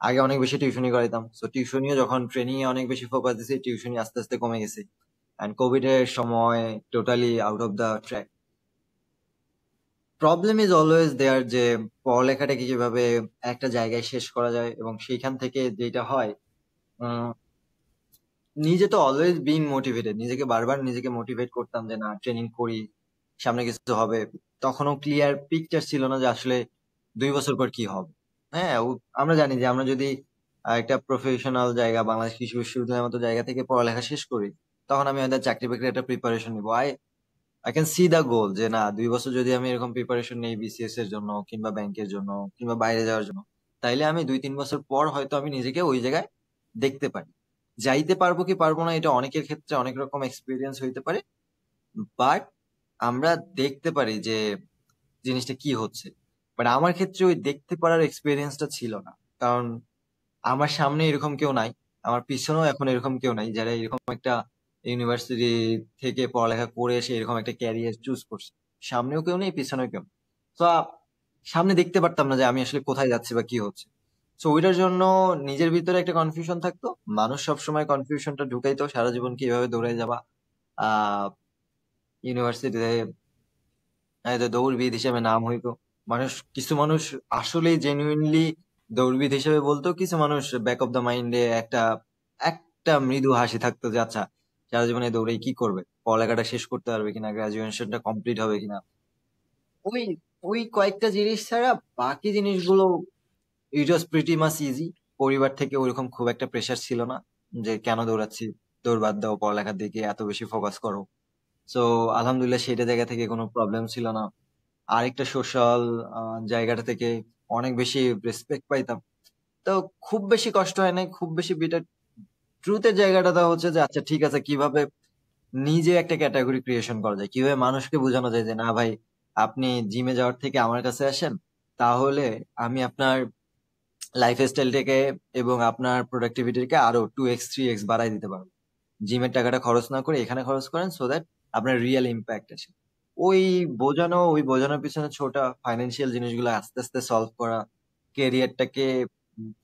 আগে অনেক বেশি টিউশনি করাইতাম, তো টিউশনিও যখন ট্রেনিং এ অনেক বেশি ফোকাস দিছি, টিউশনি আস্তে আস্তে কমে গেছে। অ্যান্ড কোভিড এর সময় totally out of the track. Problem is always there, যে পড়ালেখাটাকে কিভাবে একটা জায়গায় শেষ করা যায়, এবং সেইখান থেকে যেটা হয়, উম, নিজে তো অলওয়েজ বিং মোটিভেটেড, নিজেকে বারবার নিজেকে মোটিভেট করতাম যে না, ট্রেনিং করি, সামনে কিছু হবে। তখনও ক্লিয়ার পিকচার ছিল না যে আসলে 2 বছর পর কি হবে। হ্যাঁ, আমরা জানি যে আমরা যদি একটা প্রফেশনাল জায়গা, বাংলাদেশ কৃষি বিশ্ববিদ্যালয়ের মতো জায়গা থেকে পড়ালেখা শেষ করি, তখন আমি হয়তো চাকরি বাকরির একটা প্রিপারেশন নিবো। আই ক্যান সি দা গোল, যে না 2 বছর যদি আমি এরকম প্রিপারেশন নেই বিসিএস এর জন্য, কিংবা ব্যাংকের জন্য, কিংবা বাইরে যাওয়ার জন্য, তাইলে আমি 2-3 বছর পর হয়তো আমি নিজেকে ওই জায়গায় দেখতে পারি। যাইতে পারবো কি পারবো না, এটা অনেকের ক্ষেত্রে অনেক রকম এক্সপিরিয়েন্স হইতে পারে, বাট আমরা দেখতে পারি যে জিনিসটা কি হচ্ছে। বাট আমার ক্ষেত্রে ওই দেখতে পারার এক্সপিরিয়েন্সটা ছিল না, কারণ আমার সামনে এরকম কেউ নাই, আমার পিছনেও এখন এরকম কেউ নাই যারা এরকম একটা ইউনিভার্সিটি থেকে পড়ালেখা করে এসে এরকম একটা ক্যারিয়ার চুজ করছে। সামনেও কেউ নেই, পিছনেও কেউ নেই। তো সামনে দেখতে পারতাম না যে আমি আসলে কোথায় যাচ্ছি বা কি হচ্ছে। তো ওইটার জন্য নিজের ভিতরে একটা কনফিউশন থাকতো। মানুষ সবসময় কনফিউশনটা ঢুকাইতো, সারা জীবন কিভাবে দৌড়াই যাবা, আহ ইউনিভার্সিটিতে দৌড়বিদ হিসেবে নাম হইতো। কিছু মানুষ আসলেই জেনুইনলি দৌড়বিদ হিসেবে বলতো, কিছু মানুষ ব্যাক অফ দ্য মাইন্ডে একটা একটা মৃদু হাসি থাকতো যে আচ্ছা, সারা জীবনে দৌড়ে কি করবে, পড়ালেখাটা শেষ করতে পারবে কিনা, গ্রাজুয়েশনটা কমপ্লিট হবে কিনা। ওই ওই কয়েকটা জিনিস ছাড়া বাকি জিনিসগুলো ইট ওয়াজ প্রিটি মাচ ইজি। পরিবার থেকে ওইরকম খুব একটা প্রেশার ছিল না যে কেন দৌড়াচ্ছি, দৌড় বাদ দাও, পড়ালেখার দিকে এত বেশি ফোকাস করো। সো আলহামদুলিল্লাহ সেটা জায়গা থেকে কোনো প্রবলেম ছিল না। আরেকটা সোশ্যাল জায়গাটা থেকে অনেক বেশি রেসপেক্ট পাইতাম। তো খুব বেশি কষ্ট হয় নাই, খুব বেশি বিটার। ট্রুথের জায়গাটা তো হচ্ছে যে আচ্ছা ঠিক আছে, কিভাবে নিজে একটা ক্যাটাগরি ক্রিয়েশন করা যায়, কিভাবে মানুষকে বোঝানো যায় যে না ভাই, আপনি জিমে যাওয়ার থেকে আমার কাছে আসেন, তাহলে আমি আপনার লাইফ স্টাইলটাকে এবং আপনার প্রোডাক্টিভিটিকে আরো 2x 3x বাড়াই দিতে পারবো। জিমের টাকাটা খরচ না করে এখানে খরচ করেন, সো দ্যাট আপনার রিয়েল ইম্প্যাক্ট আসে। ওই বোঝানোর পিছনে ছোটা ফাইন্যান্সিয়াল জিনিসগুলো আস্তে আস্তে সলভ করা, কেরিয়ারটাকে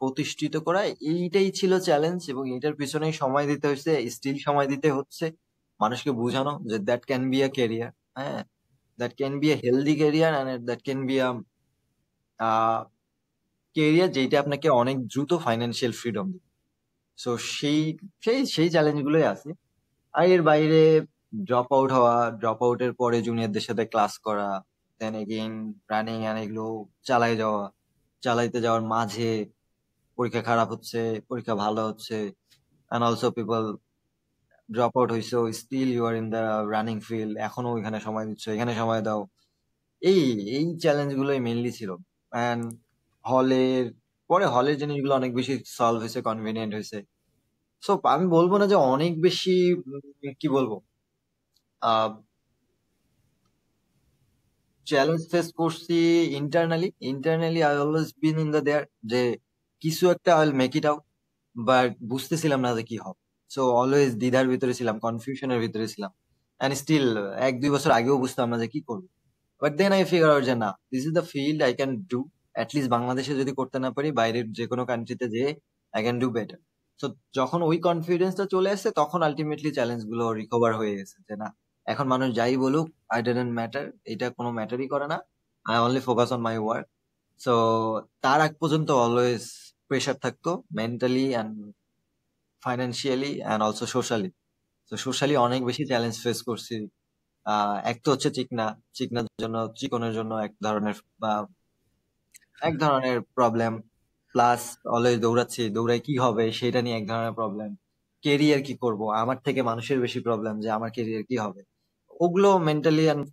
প্রতিষ্ঠিত করা, এইটাই ছিল চ্যালেঞ্জ, এবং এটার পিছনেই সময় দিতে হয়েছে, স্টিল সময় দিতে হচ্ছে। মানুষকে বোঝানো যে that can be a career, হ্যাঁ, that can be a healthy career, and that can be a career যেটা আপনাকে অনেক দ্রুত ফাইন্যান্সিয়াল ফ্রিডম দিবে। সো সেই সেই সেই চ্যালেঞ্জ গুলোই আছে। আর এর বাইরে ড্রপ আউট হওয়া, ড্রপ আউটের পরে জুনিয়রদের সাথে ক্লাস করা, দেন এগেইন রানিং, আর এগুলো চালাইতে যাওয়ার মাঝে পরীক্ষা খারাপ হচ্ছে, পরীক্ষা ভালো হচ্ছে, and also people drop out হইছো, still you are in the running field, এখনো ওইখানে সময় দিচ্ছ, এখানে সময় দাও। এই এই চ্যালেঞ্জ গুলোই মেনলি ছিল। অ্যান্ড হলের হলের জিনিসগুলো অনেক বেশি সলভ হয়েছে, কনভিনিয়েন্ট হয়েছে। সো আমি বলবো না যে অনেক বেশি, কি বলবো, চ্যালেঞ্জ ফেস করছি। Internally I always been in the there, যে কিছু একটা I will make it out, but বুঝতেছিলাম না যে কি হবে। সো অলওয়েজ দ্বিধার ভিতরে ছিলাম, কনফিউশনের ভিতরে ছিলাম, এন্ড স্টিল 1-2 বছর আগেও বুঝতাম না যে কি করবো। But then I figure out যে না, this is the field I can do. At least বাংলাদেশে যদি করতে না পারি, বাইরের যে কোনো কান্ট্রিতে যেয়ে আই ক্যান ডু বেটার। তো যখন ওই কনফিডেন্সটা চলে আসছে, তখন আলটিমেটলি চ্যালেঞ্জ গুলো রিকভার হয়ে গেছে, যে না, এখন মানুষ যাই বলুক, আই ডোন্ট ম্যাটার, এটা কোনো ম্যাটারই করে না, I only focus on my work. So তার আগ পর্যন্ত অলওয়েজ প্রেশার থাকতো, mentally and financially and also socially. তো সোশ্যালি অনেক বেশি চ্যালেঞ্জ ফেস করছি। এক তো হচ্ছে চিকনের জন্য এক ধরনের প্রবলেম, প্লাস অলওয়েজ দৌড়াচ্ছি, দৌড়াই কি হবে সেটা নিয়ে এক ধরনের প্রবলেম। কেরিয়ার কি করব, আমার থেকে মানুষের বেশি প্রবলেম যে আমার কেরিয়ার কি হবে। ওগুলো মেন্টালি এন্ড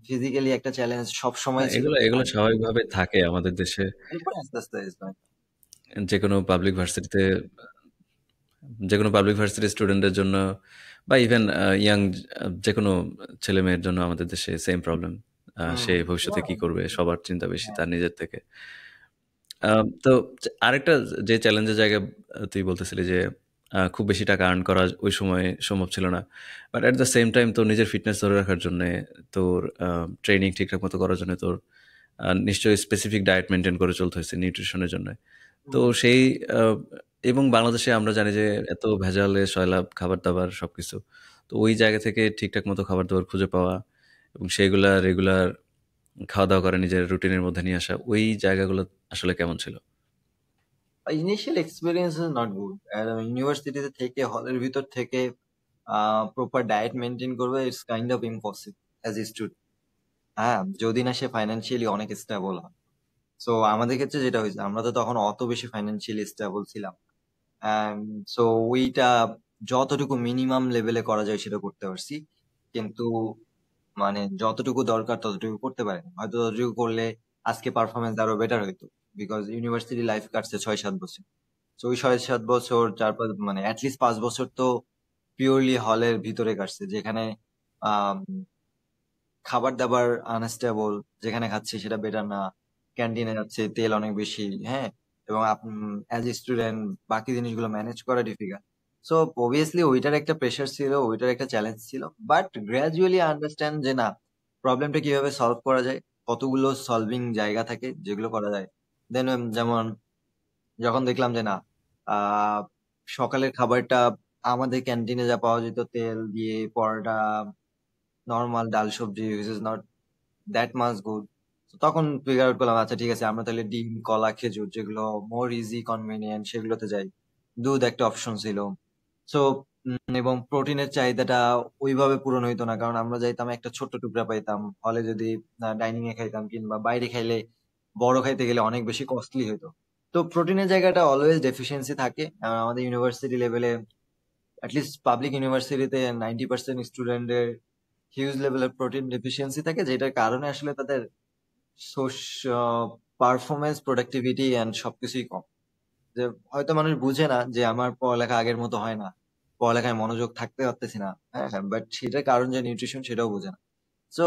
ফিজিক্যালি একটা চ্যালেঞ্জ সব না, সময় ছিল। এগুলো এগুলো স্বাভাবিকভাবে থাকে আমাদের দেশে। এরপরে আস্তে আস্তে যে কোনো পাবলিক ভার্সিটিতে, যে কোনো পাবলিক ভার্সিটির স্টুডেন্টের জন্য, বা ইভেন ইয়াং যে কোনো ছেলে মেয়ের জন্য আমাদের দেশে সেম প্রবলেম। সে ভবিষ্যতে কি করবে, সবার চিন্তা বেশি তার নিজের থেকে। তো আরেকটা যে চ্যালেঞ্জের জায়গা, তুই বলতেছিলি যে খুব বেশি টাকা আর্ন করা ওই সময় সম্ভব ছিল না, but at the same time তোর নিজের ফিটনেস ধরে রাখার জন্য, তোর ট্রেনিং ঠিকঠাক মতো করার জন্য তোর নিশ্চয়ই স্পেসিফিক ডায়েট মেনটেন করে চলতে হয়েছে নিউট্রিশনের জন্য। তো সেই আহ, এবং বাংলাদেশে আমরা জানি যে এত ভেজালে সয়লাব খাবার দাবার সবকিছু। তো ওই জায়গা থেকে ঠিকঠাক মতো খাবার দাবার খুঁজে পাওয়া এবং সেইগুলা রেগুলার খাওয়া দাওয়া করে নিজের রুটিনের মধ্যে নিয়ে আসা, ওই জায়গাগুলো আসলে কেমন ছিল? Initial experience is not good. ইউনিভার্সিটিতে থেকে হলের ভিতর থেকে প্রপার ডায়েট মেনটেন করবে, it's kind of impossible as a student. হ্যাঁ, যদি না সে ফাইন্যান্সিয়ালি অনেক স্টেবল হয়। সো আমাদের ক্ষেত্রে যেটা হয়েছে, আমরা তো তখন অত বেশি ফাইন্যান্সিয়ালি স্টেবল ছিলাম, অ্যান্ড সো ওইটা যতটুকু মিনিমাম লেভেলে করা যায় সেটা করতে পারছি, কিন্তু মানে যতটুকু দরকার ততটুকু করতে পারিনি। হয়তো ততটুকু করলে আজকে পারফরমেন্স আরো বেটার হইতো, বিকজ ইউনিভার্সিটি লাইফ কাটছে 6-7 বছর। তো ওই 6-7 বছর 4-5 মানে অ্যাটলিস্ট 5 বছর তো পিওরলি হলের ভিতরে কাটছে, যেখানে আম, খাবার দাবার আনস্টেবল, যেখানে খাচ্ছি সেটা বেটার না, ক্যান্টিনে যাচ্ছে তেল অনেক বেশি, হ্যাঁ, এবং অ্যাজ এ স্টুডেন্ট বাকি জিনিসগুলো ম্যানেজ করা ডিফিকাল্ট। সো অবভিয়াসলি ওইটার একটা প্রেশার ছিল, ওইটার একটা চ্যালেঞ্জ ছিল, বাট গ্রাজুয়ালি আন্ডারস্ট্যান্ড যে না, প্রবলেমটা কিভাবে সলভ করা যায়, কতগুলো সলভিং জায়গা থাকে যেগুলো করা যায়। দেন যেমন যখন দেখলাম যে না, আহ সকালের খাবারটা আমাদের ক্যান্টিনে যা পাওয়া যেত তেল দিয়ে পরোটা, নর্মাল ডাল সবজি, which is not that much good, তখন ফিগার আউট করলাম আচ্ছা ঠিক আছে, আমরা তাহলে ডিম কলা খেজুর যেগুলো মোর ইজি কনভিনিয়েন্ট সেগুলোতে যাই। দুধ একটা অপশন ছিল। সো এবং প্রোটিনের চাহিদাটা ওইভাবে পূরণ হইতো না, কারণ আমরা যাইতাম একটা ছোট্ট টুকরা পাইতাম হলে, যদি ডাইনিং এ খাইতাম কিংবা বাইরে খাইলে বড় খাইতে গেলে অনেক বেশি কস্টলি হইতো। তো প্রোটিনের জায়গাটা অলওয়েজ ডেফিসিয়েন্সি থাকে। আমাদের ইউনিভার্সিটি লেভেলে, অ্যাটলিস্ট পাবলিক ইউনিভার্সিটিতে 90% স্টুডেন্টের হিউজ লেভেলের প্রোটিন ডেফিসিয়েন্সি থাকে, যেটার কারণে আসলে তাদের পারফরমেন্স, প্রোডাক্টিভিটি অ্যান্ড সবকিছুই কম। যে হয়তো মানুষ বুঝে না যে আমার পড়ালেখা আগের মতো হয় না, পড়ালেখায় মনোযোগ থাকতে পারতেছি না, হ্যাঁ, বাট সেটার কারণ যে নিউট্রিশন সেটাও বোঝে না। সো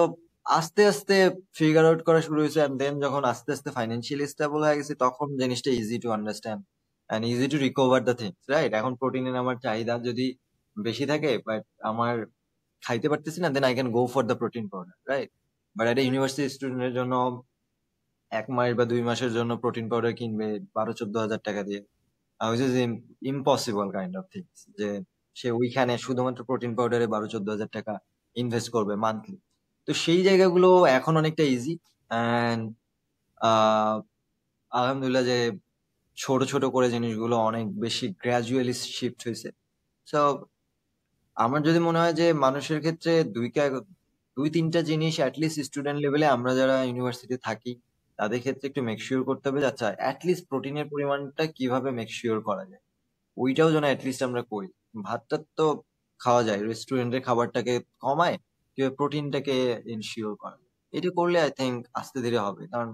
আস্তে আস্তে ফিগার আউট করা শুরু হয়েছে, এন্ড দেন যখন আস্তে আস্তে ফাইন্যান্সিয়ালি স্টেবল হয়ে গেছে, তখন জিনিসটা easy to understand and easy to recover the things, right? এখন প্রোটিনের আমার চাহিদা যদি বেশি থাকে, বাট আমার খাইতে পারতেছি না, then I can go for the protein powder, right? But একটা ইউনিভার্সিটি স্টুডেন্টের জন্য 1 মাস বা 2 মাসের জন্য প্রোটিন পাউডার কিনবে 12-14 হাজার টাকা দিয়ে, which is impossible kind of things, যে সে ওইখানে শুধুমাত্র প্রোটিন পাউডারে 12-14 হাজার টাকা ইনভেস্ট করবে মান্থলি। তো সেই জায়গাগুলো এখন অনেকটা ইজি, অ্যান্ড আলহামদুলিল্লাহ যে ছোট ছোট করে জিনিসগুলো অনেক বেশি গ্রাজুয়ালি শিফট হয়েছে। তো আমার যদি মনে হয় যে মানুষের ক্ষেত্রে 2-3টা জিনিস অ্যাটলিস্ট স্টুডেন্ট লেভেলে আমরা যারা ইউনিভার্সিটি থাকি তাদের ক্ষেত্রে একটু মেক শিওর করতে হবে যে আচ্ছা অ্যাটলিস্ট প্রোটিনের পরিমাণটা কিভাবে মেক শিওর করা যায়, ওইটাও যেন অ্যাটলিস্ট আমরা করি। ভাতটা তো খাওয়া যায়, রেস্টুরেন্টের খাবারটাকে কমায় কিভাবে প্রোটিনটাকে ইনশিওর করা যায়, এটা করলে আই থিঙ্ক আস্তে ধীরে হবে। কারণ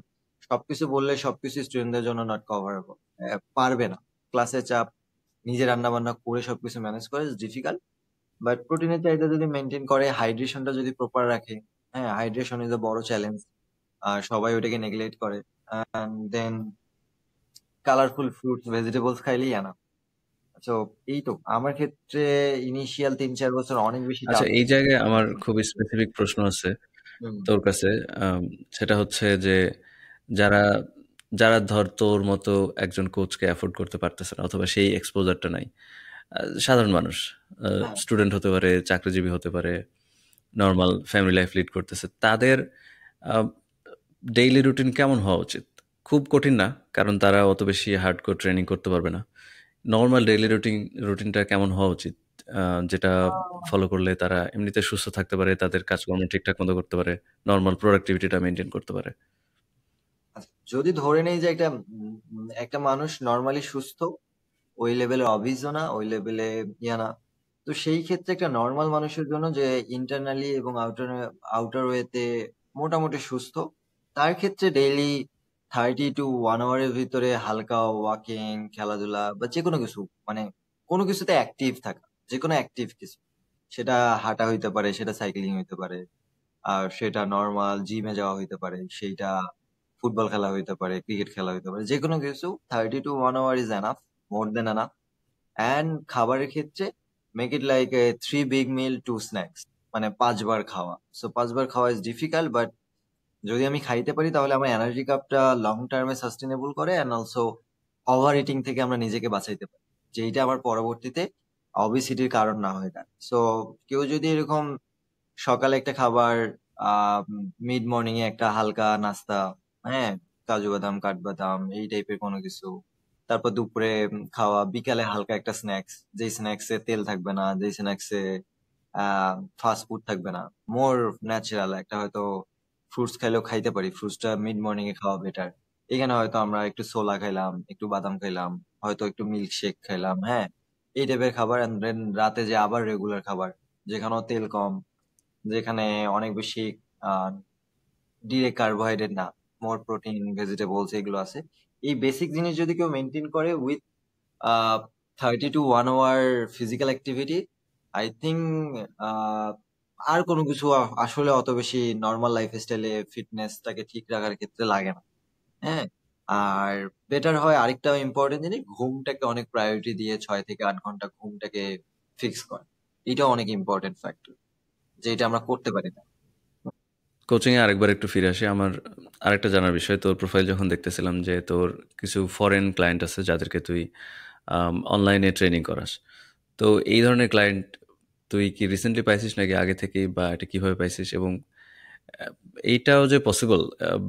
সবকিছু বললে সবকিছু স্টুডেন্টদের জন্য নট কভারেবল, পারবে না। ক্লাসে চাপ, নিজে রান্না বান্না করে সবকিছু ম্যানেজ করে ডিফিকাল্ট। বাট প্রোটিনের চাহিদা যদি মেনটেন করে, হাইড্রেশনটা যদি প্রপার রাখে, হ্যাঁ, হাইড্রেশন ইজ a বড় চ্যালেঞ্জ, আর সবাই ওটাকে নেগলেক্ট করে, and then colourful fruits vegetables খাইলেই আনা। তো এই তো আমার ক্ষেত্রে ইনিশিয়াল 3-4 বছর অনেক বেশি আচ্ছা, টাফ এই ছিল। জায়গায় আমার খুবই স্পেসিফিক প্রশ্ন আছে হুম। তোর কাছে। সেটা হচ্ছে যে যারা যারা ধর তোর মতো একজন কোচকে অ্যাফোর্ড করতে পারতেছে না, অথবা সেই এক্সপোজারটা নাই, সাধারণ মানুষ, হ্যাঁ। স্টুডেন্ট হতে পারে, চাকরিজীবী হতে পারে, নর্মাল ফ্যামিলি লাইফ লিড করতেছে, তাদের ডেইলি রুটিন কেমন হওয়া উচিত? খুব কঠিন না, কারণ তারা অত বেশি হার্ডকোর ট্রেনিং করতে পারবে না। নর্মাল ডেইলি রুটিনটা কেমন হওয়া উচিত, যেটা আহ, ফলো করলে তারা এমনিতে সুস্থ থাকতে পারে, তাদের কাজকর্ম ঠিকঠাক মতো করতে পারে, নর্মাল প্রোডাক্টিভিটিটা মেনটেন করতে পারে? আচ্ছা, যদি ধরে নেই যে একটা মানুষ নর্মালি সুস্থ, ওই লেভেলে অভিজ্ঞ না, ওই লেভেলে না, তো সেই ক্ষেত্রে একটা নর্মাল মানুষের জন্য যে ইন্টারনালি এবং আউটার ওয়েতে মোটামুটি সুস্থ, তার ক্ষেত্রে ডেইলি 30 to 1 আওয়ারের ভিতরে হালকা ওয়াকিং, খেলাধুলা বা যে কোনো কিছু, মানে কোনো কিছুতে অ্যাক্টিভ থাকা, যে কোনো অ্যাক্টিভ কিছু, সেটা হাঁটা হইতে পারে, সেটা সাইক্লিং হইতে পারে, আর সেটা নর্মাল জিমে যাওয়া হইতে পারে, সেইটা ফুটবল খেলা হইতে পারে, ক্রিকেট খেলা হইতে পারে, যে কোনো কিছু 30 to 1 hour is enough, more than enough. And খাবারের ক্ষেত্রে make it like a 3 big meal 2 snacks, মানে 5 বার খাওয়া। সো 5 বার খাওয়া ইজ ডিফিকাল্ট, বাট যদি আমি খাইতে পারি তাহলে আমার এনার্জি কাপটা লং টার্মে সাস্টেনেবল করে, অ্যান্ড অলসো ওভার ইটিং থেকে আমরা নিজেকে বাঁচাইতে পারি, যেটা আমার পরবর্তীতে অবিসিটির কারণ না হয়ে দাঁড়ায়। সো কেউ যদি এরকম সকালে একটা খাবার মিড মর্নিং এ একটা হালকা নাস্তা, হ্যাঁ, কাজু বাদাম কাঠবাদাম এই টাইপের কোনো কিছু। তারপর দুপুরে খাওয়া, বিকালে হালকা একটা স্ন্যাক্স, যেই স্ন্যাক্সে তেল থাকবে না, যেই স্ন্যাক্সে ফাস্ট ফুড থাকবে না, মোর ন্যাচারাল একটা, হয়তো ফ্রুটস খাইলেও খাইতে পারি, ফ্রুটসটা মিড মর্নিং এ খাওয়া বেটার। এখানে হয়তো আমরা একটু ছোলা খাইলাম, একটু বাদাম খাইলাম, হয়তো একটু মিল্ক শেক খাইলাম, হ্যাঁ, এই টাইপের খাবার। এন্ড দেন রাতে যে আবার রেগুলার খাবার, যেখানেও তেল কম, যেখানে অনেক বেশি ডিরেক্ট কার্বোহাইড্রেট না, মোর প্রোটিন ভেজিটেবলস এগুলো আছে। এই বেসিক জিনিস যদি কেউ মেনটেন করে with 30 to 1 hour physical activity, I think আর কোনো কিছু আসলে অত বেশি নর্মাল লাইফ স্টাইলে ফিটনেসটাকে ঠিক রাখার ক্ষেত্রে লাগে না। হ্যাঁ, আর বেটার হয় আরেকটা ইম্পর্টেন্ট জিনিস, ঘুমটাকে অনেক প্রায়োরিটি দিয়ে 6 থেকে 8 ঘন্টা ঘুমটাকে ফিক্স করা। এটা অনেক ইম্পর্টেন্ট ফ্যাক্টর, যেটা আমরা করতে পারি না। কোচিংয়ে আরেকবার একটু ফিরে আসি। আমার আরেকটা জানার বিষয়, তোর প্রোফাইল যখন দেখতেছিলাম যে তোর কিছু ফরেন ক্লায়েন্ট আছে যাদেরকে তুই অনলাইনে ট্রেনিং করাস। তো এই ধরনের ক্লায়েন্ট তুই কি রিসেন্টলি পাইছিস নাকি আগে থেকেই, বা এটা কিভাবে পাইছিস? এবং আহ, এইটাও যে পসিবল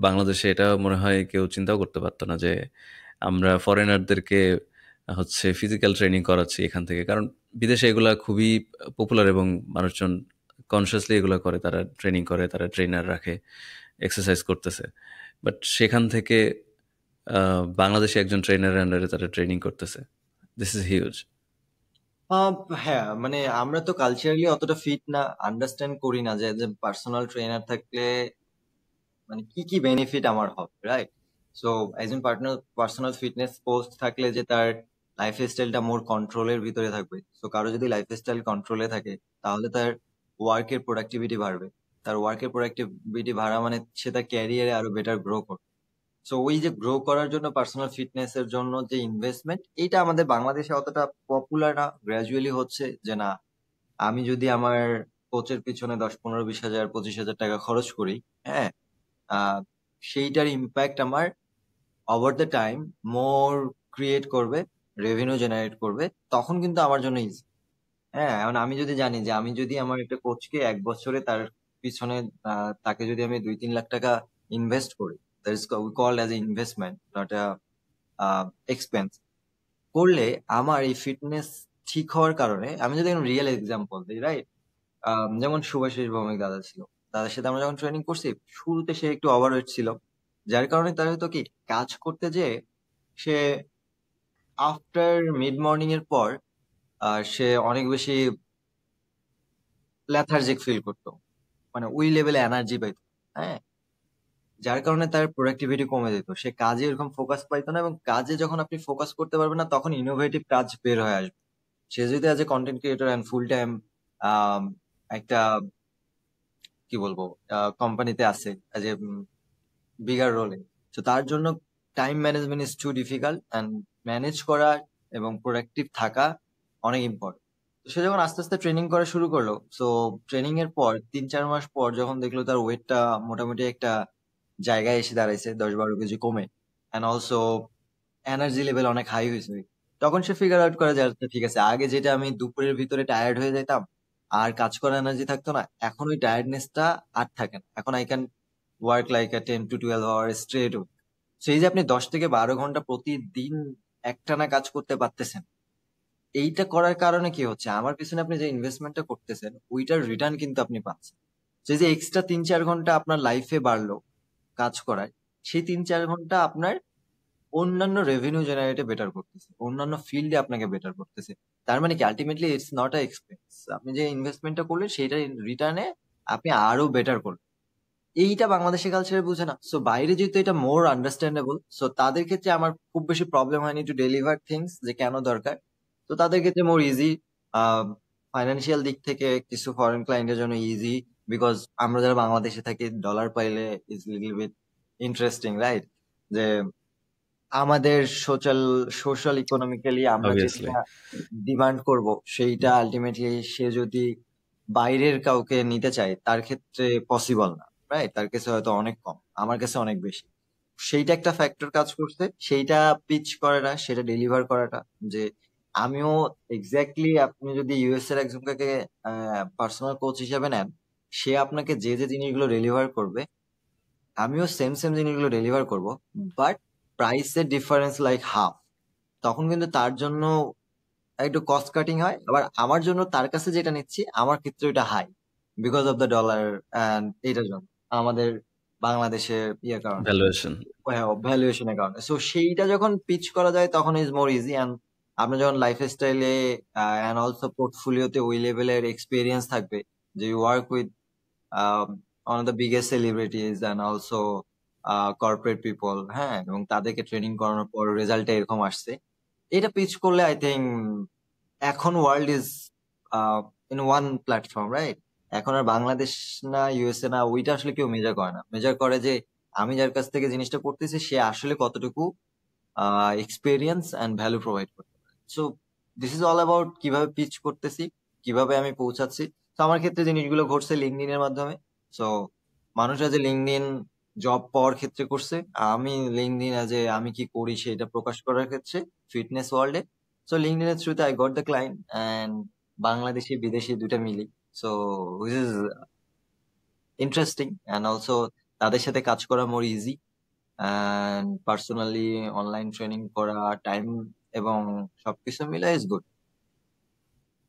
বাংলাদেশে, এটা মনে হয় কেউ চিন্তাও করতে পারতো না যে আমরা ফরেনারদেরকে হচ্ছে ফিজিক্যাল ট্রেনিং করাচ্ছি এখান থেকে। কারণ বিদেশে এগুলা খুবই পপুলার এবং মানুষজন কনসিয়াসলি এগুলো করে, তারা ট্রেনিং করে, তারা ট্রেনার রাখে, এক্সারসাইজ করতেছে। বাট সেখান থেকে বাংলাদেশে একজন ট্রেনারের আন্ডারে তারা ট্রেনিং করতেছে, দিস ইজ হিউজ। আহ, হ্যাঁ, মানে আমরা তো কালচারালি অতটা ফিট না, আন্ডারস্ট্যান্ড করি না যে পার্সোনাল ট্রেনার থাকলে মানে কি কি বেনিফিট আমার হবে, রাইট? সো একজন পার্সোনাল ফিটনেস কোচ থাকলে যে তার লাইফ স্টাইলটা মোর কন্ট্রোলের ভিতরে থাকবে। সো কারো যদি লাইফ স্টাইল কন্ট্রোলে থাকে, তাহলে তার ওয়ার্কের প্রোডাক্টিভিটি বাড়বে। তার ওয়ার্কের প্রোডাক্টিভিটি বাড়া মানে সে তার ক্যারিয়ারে আরো বেটার গ্রো করবে। সো ওই যে গ্রো করার জন্য পার্সোনাল ফিটনেস এর জন্য যে ইনভেস্টমেন্ট, এটা আমাদের বাংলাদেশে অতটা পপুলার না, গ্রাজুয়ালি হচ্ছে যে না, আমি যদি আমার কোচের পিছনে 10, 15, 20 হাজার 25 হাজার টাকা খরচ করি, হ্যাঁ, আহ, সেইটার ইম্প্যাক্ট আমার over the time more create করবে, রেভিনিউ জেনারেট করবে, তখন কিন্তু আমার জন্য ইজি। হ্যাঁ, এখন আমি যদি জানি যে আমি যদি আমার একটা কোচকে 1 বছরে তার পিছনে তাকে যদি আমি 2-3 লাখ টাকা ইনভেস্ট করি, that is called as a investment, not a expense, করলে আমার এই ফিটনেস ঠিক হওয়ার কারণে, আমি যদি রিয়েল এক্সাম্পল দিই, রাইট, যেমন শুভাশিস ভৌমিক দাদা ছিল, দাদার সাথে আমরা যখন ট্রেনিং করছি, শুরুতে সে একটু ওভারওয়েট ছিল, যার কারণে তার হয়তো কি কাজ করতে যে সে আফটার মিড মর্নিং এর পর সে অনেক বেশি লেথার্জিক ফিল করতো, মানে ওই লেভেলে এনার্জি পাইতো, হ্যাঁ, যার কারণে তার প্রোডাক্টিভিটি কমে যেত, সে কাজে এরকম ফোকাস পাইতো না। এবং কাজে যখন আপনি ফোকাস করতে পারবেন না, তখন ইনোভেটিভ কাজ বের হয়ে আসবে। সে যদি as a content creator and full time একটা, কি বলবো, কোম্পানিতে আছে অ্যাজ এ বিগার রোলে, তো তার জন্য time management is too difficult, and manage করা এবং প্রোডাক্টিভ থাকা অনেক ইম্পর্টেন্ট। তো সে যখন আস্তে আস্তে ট্রেনিং করা শুরু করলো, সো ট্রেনিং এর পর 3-4 মাস পর যখন দেখলো তার ওয়েটটা মোটামুটি একটা জায়গায় এসে দাঁড়াইছে, 10-12 কেজি কমে, অ্যান্ড অলসো এনার্জি লেভেল অনেক হাই হয়েছে, তখন সে ফিগার আউট করে যে আচ্ছা, ঠিক আছে, আগে যেটা আমি দুপুরের ভিতরে টায়ার্ড হয়ে যেতাম আর কাজ করার এনার্জি থাকতো না, এখন ওই টায়ার্ডনেসটা আর থাকে না, এখন I can work like a 10 to 12 hour straight. সেই যে আপনি 10 থেকে 12 ঘন্টা প্রতিদিন একটানা কাজ করতে পারতেছেন, এইটা করার কারণে কি হচ্ছে, আমার পিছনে আপনি যে ইনভেস্টমেন্টটা করতেছেন ওইটার রিটার্ন কিন্তু আপনি পাচ্ছেন। সেই যে এক্সট্রা 3-4 ঘন্টা আপনার লাইফে বাড়লো কাজ করায়, সেই 3-4 ঘন্টা আপনার অন্যান্য রেভিনিউ জেনারেটে বেটার করতেছে, অন্যান্য ফিল্ডে আপনাকে বেটার করতেছে। তার মানে কি ultimately it's not a expense, আপনি যে ইনভেস্টমেন্টটা করলেন সেটা রিটার্নে আপনি আরো বেটার করলেন। এইটা বাংলাদেশের কালচারে বুঝে না। সো বাইরে যেহেতু এটা মোর আন্ডারস্ট্যান্ডেবল, সো তাদের ক্ষেত্রে আমার খুব বেশি প্রবলেম হয়নি টু ডেলিভার থিংস যে কেন দরকার। তো তাদের ক্ষেত্রে মোর ইজি, ফাইন্যান্সিয়াল দিক থেকে কিছু ফরেন ক্লায়েন্টের জন্য ইজি, বিকজ আমরা যারা বাংলাদেশে থাকি ডলার পাইলে is little bit interesting, right? যে আমাদের সোশ্যাল সোশ্যাল ইকোনমিক্যালি আমরা অবভিয়াসলি। যেটা ডিমান্ড করব, সেইটা আলটিমেটলি সে যদি বাইরের কাউকে নিতে চায় তার ক্ষেত্রে পসিবল না, রাইট? তার কাছে হয়তো অনেক কম, আমার কাছে অনেক বেশি। সেইটা একটা ফ্যাক্টর কাজ করছে, সেইটা পিচ করাটা, সেটা ডেলিভার করাটা, যে আমিও এক্স্যাক্টলি, আপনি যদি ইউএস এর একজনকে পার্সোনাল কোচ হিসেবে নেন, সে আপনাকে যে যে জিনিসগুলো ডেলিভার করবে আমিও সেম সেম জিনিসগুলো ডেলিভার করব, বাট প্রাইসের ডিফারেন্স লাইক হাফ। তখন কিন্তু তার জন্য একটু কস্ট কাটিং হয়, আবার আমার জন্য তার কাছে যেটা নিচ্ছি আমার ক্ষেত্রে এটা high, because of the dollar and এটার জন্য আমাদের বাংলাদেশের ইয়ের কারণে, ভ্যালুয়েশন। ভ্যালুয়েশনের কারণে। সো সেইটা যখন পিচ করা যায় তখন ইজ মোর ইজি। অ্যান্ড আপনার যখন লাইফ স্টাইলে অ্যান্ড অলসো পোর্টফোলিওতে ওই লেভেলের এক্সপিরিয়েন্স থাকবে যে you work with one of the biggest celebrities and also corporate people, হ্যাঁ, এবং তাদেরকে ট্রেনিং করানোর পর রেজাল্টটা এরকম আসছে, এটা পিচ করলে আই থিঙ্ক এখন world is in one platform, right? এখন আর বাংলাদেশ না ইউএসএ না, ওইটা আসলে কেউ মেজার করে না। মেজার করে যে আমি যার কাছ থেকে জিনিসটা করতেছি সে আসলে কতটুকু এক্সপিরিয়েন্স অ্যান্ড ভ্যালু প্রোভাইড করতে পারে। So this is all about কিভাবে পিচ করতেছি, কিভাবে আমি পৌঁছাচ্ছি। তো আমার ক্ষেত্রে জিনিসগুলো ঘটছে লিঙ্কডইন এর মাধ্যমে। সো মানুষরা যে লিঙ্কডইন জব পাওয়ার ক্ষেত্রে করছে, আমি লিঙ্কডইন যে আমি কি করি সেটা প্রকাশ করার ক্ষেত্রে ফিটনেস ওয়ার্ল্ডে। সো লিঙ্কডইন এর থ্রুতে I got the client and Bangladeshi বিদেশি দুইটা মিলি। So which is interesting and also তাদের সাথে কাজ করা more easy. And personally online training করা টাইম এবং সবকিছু মিলে is good,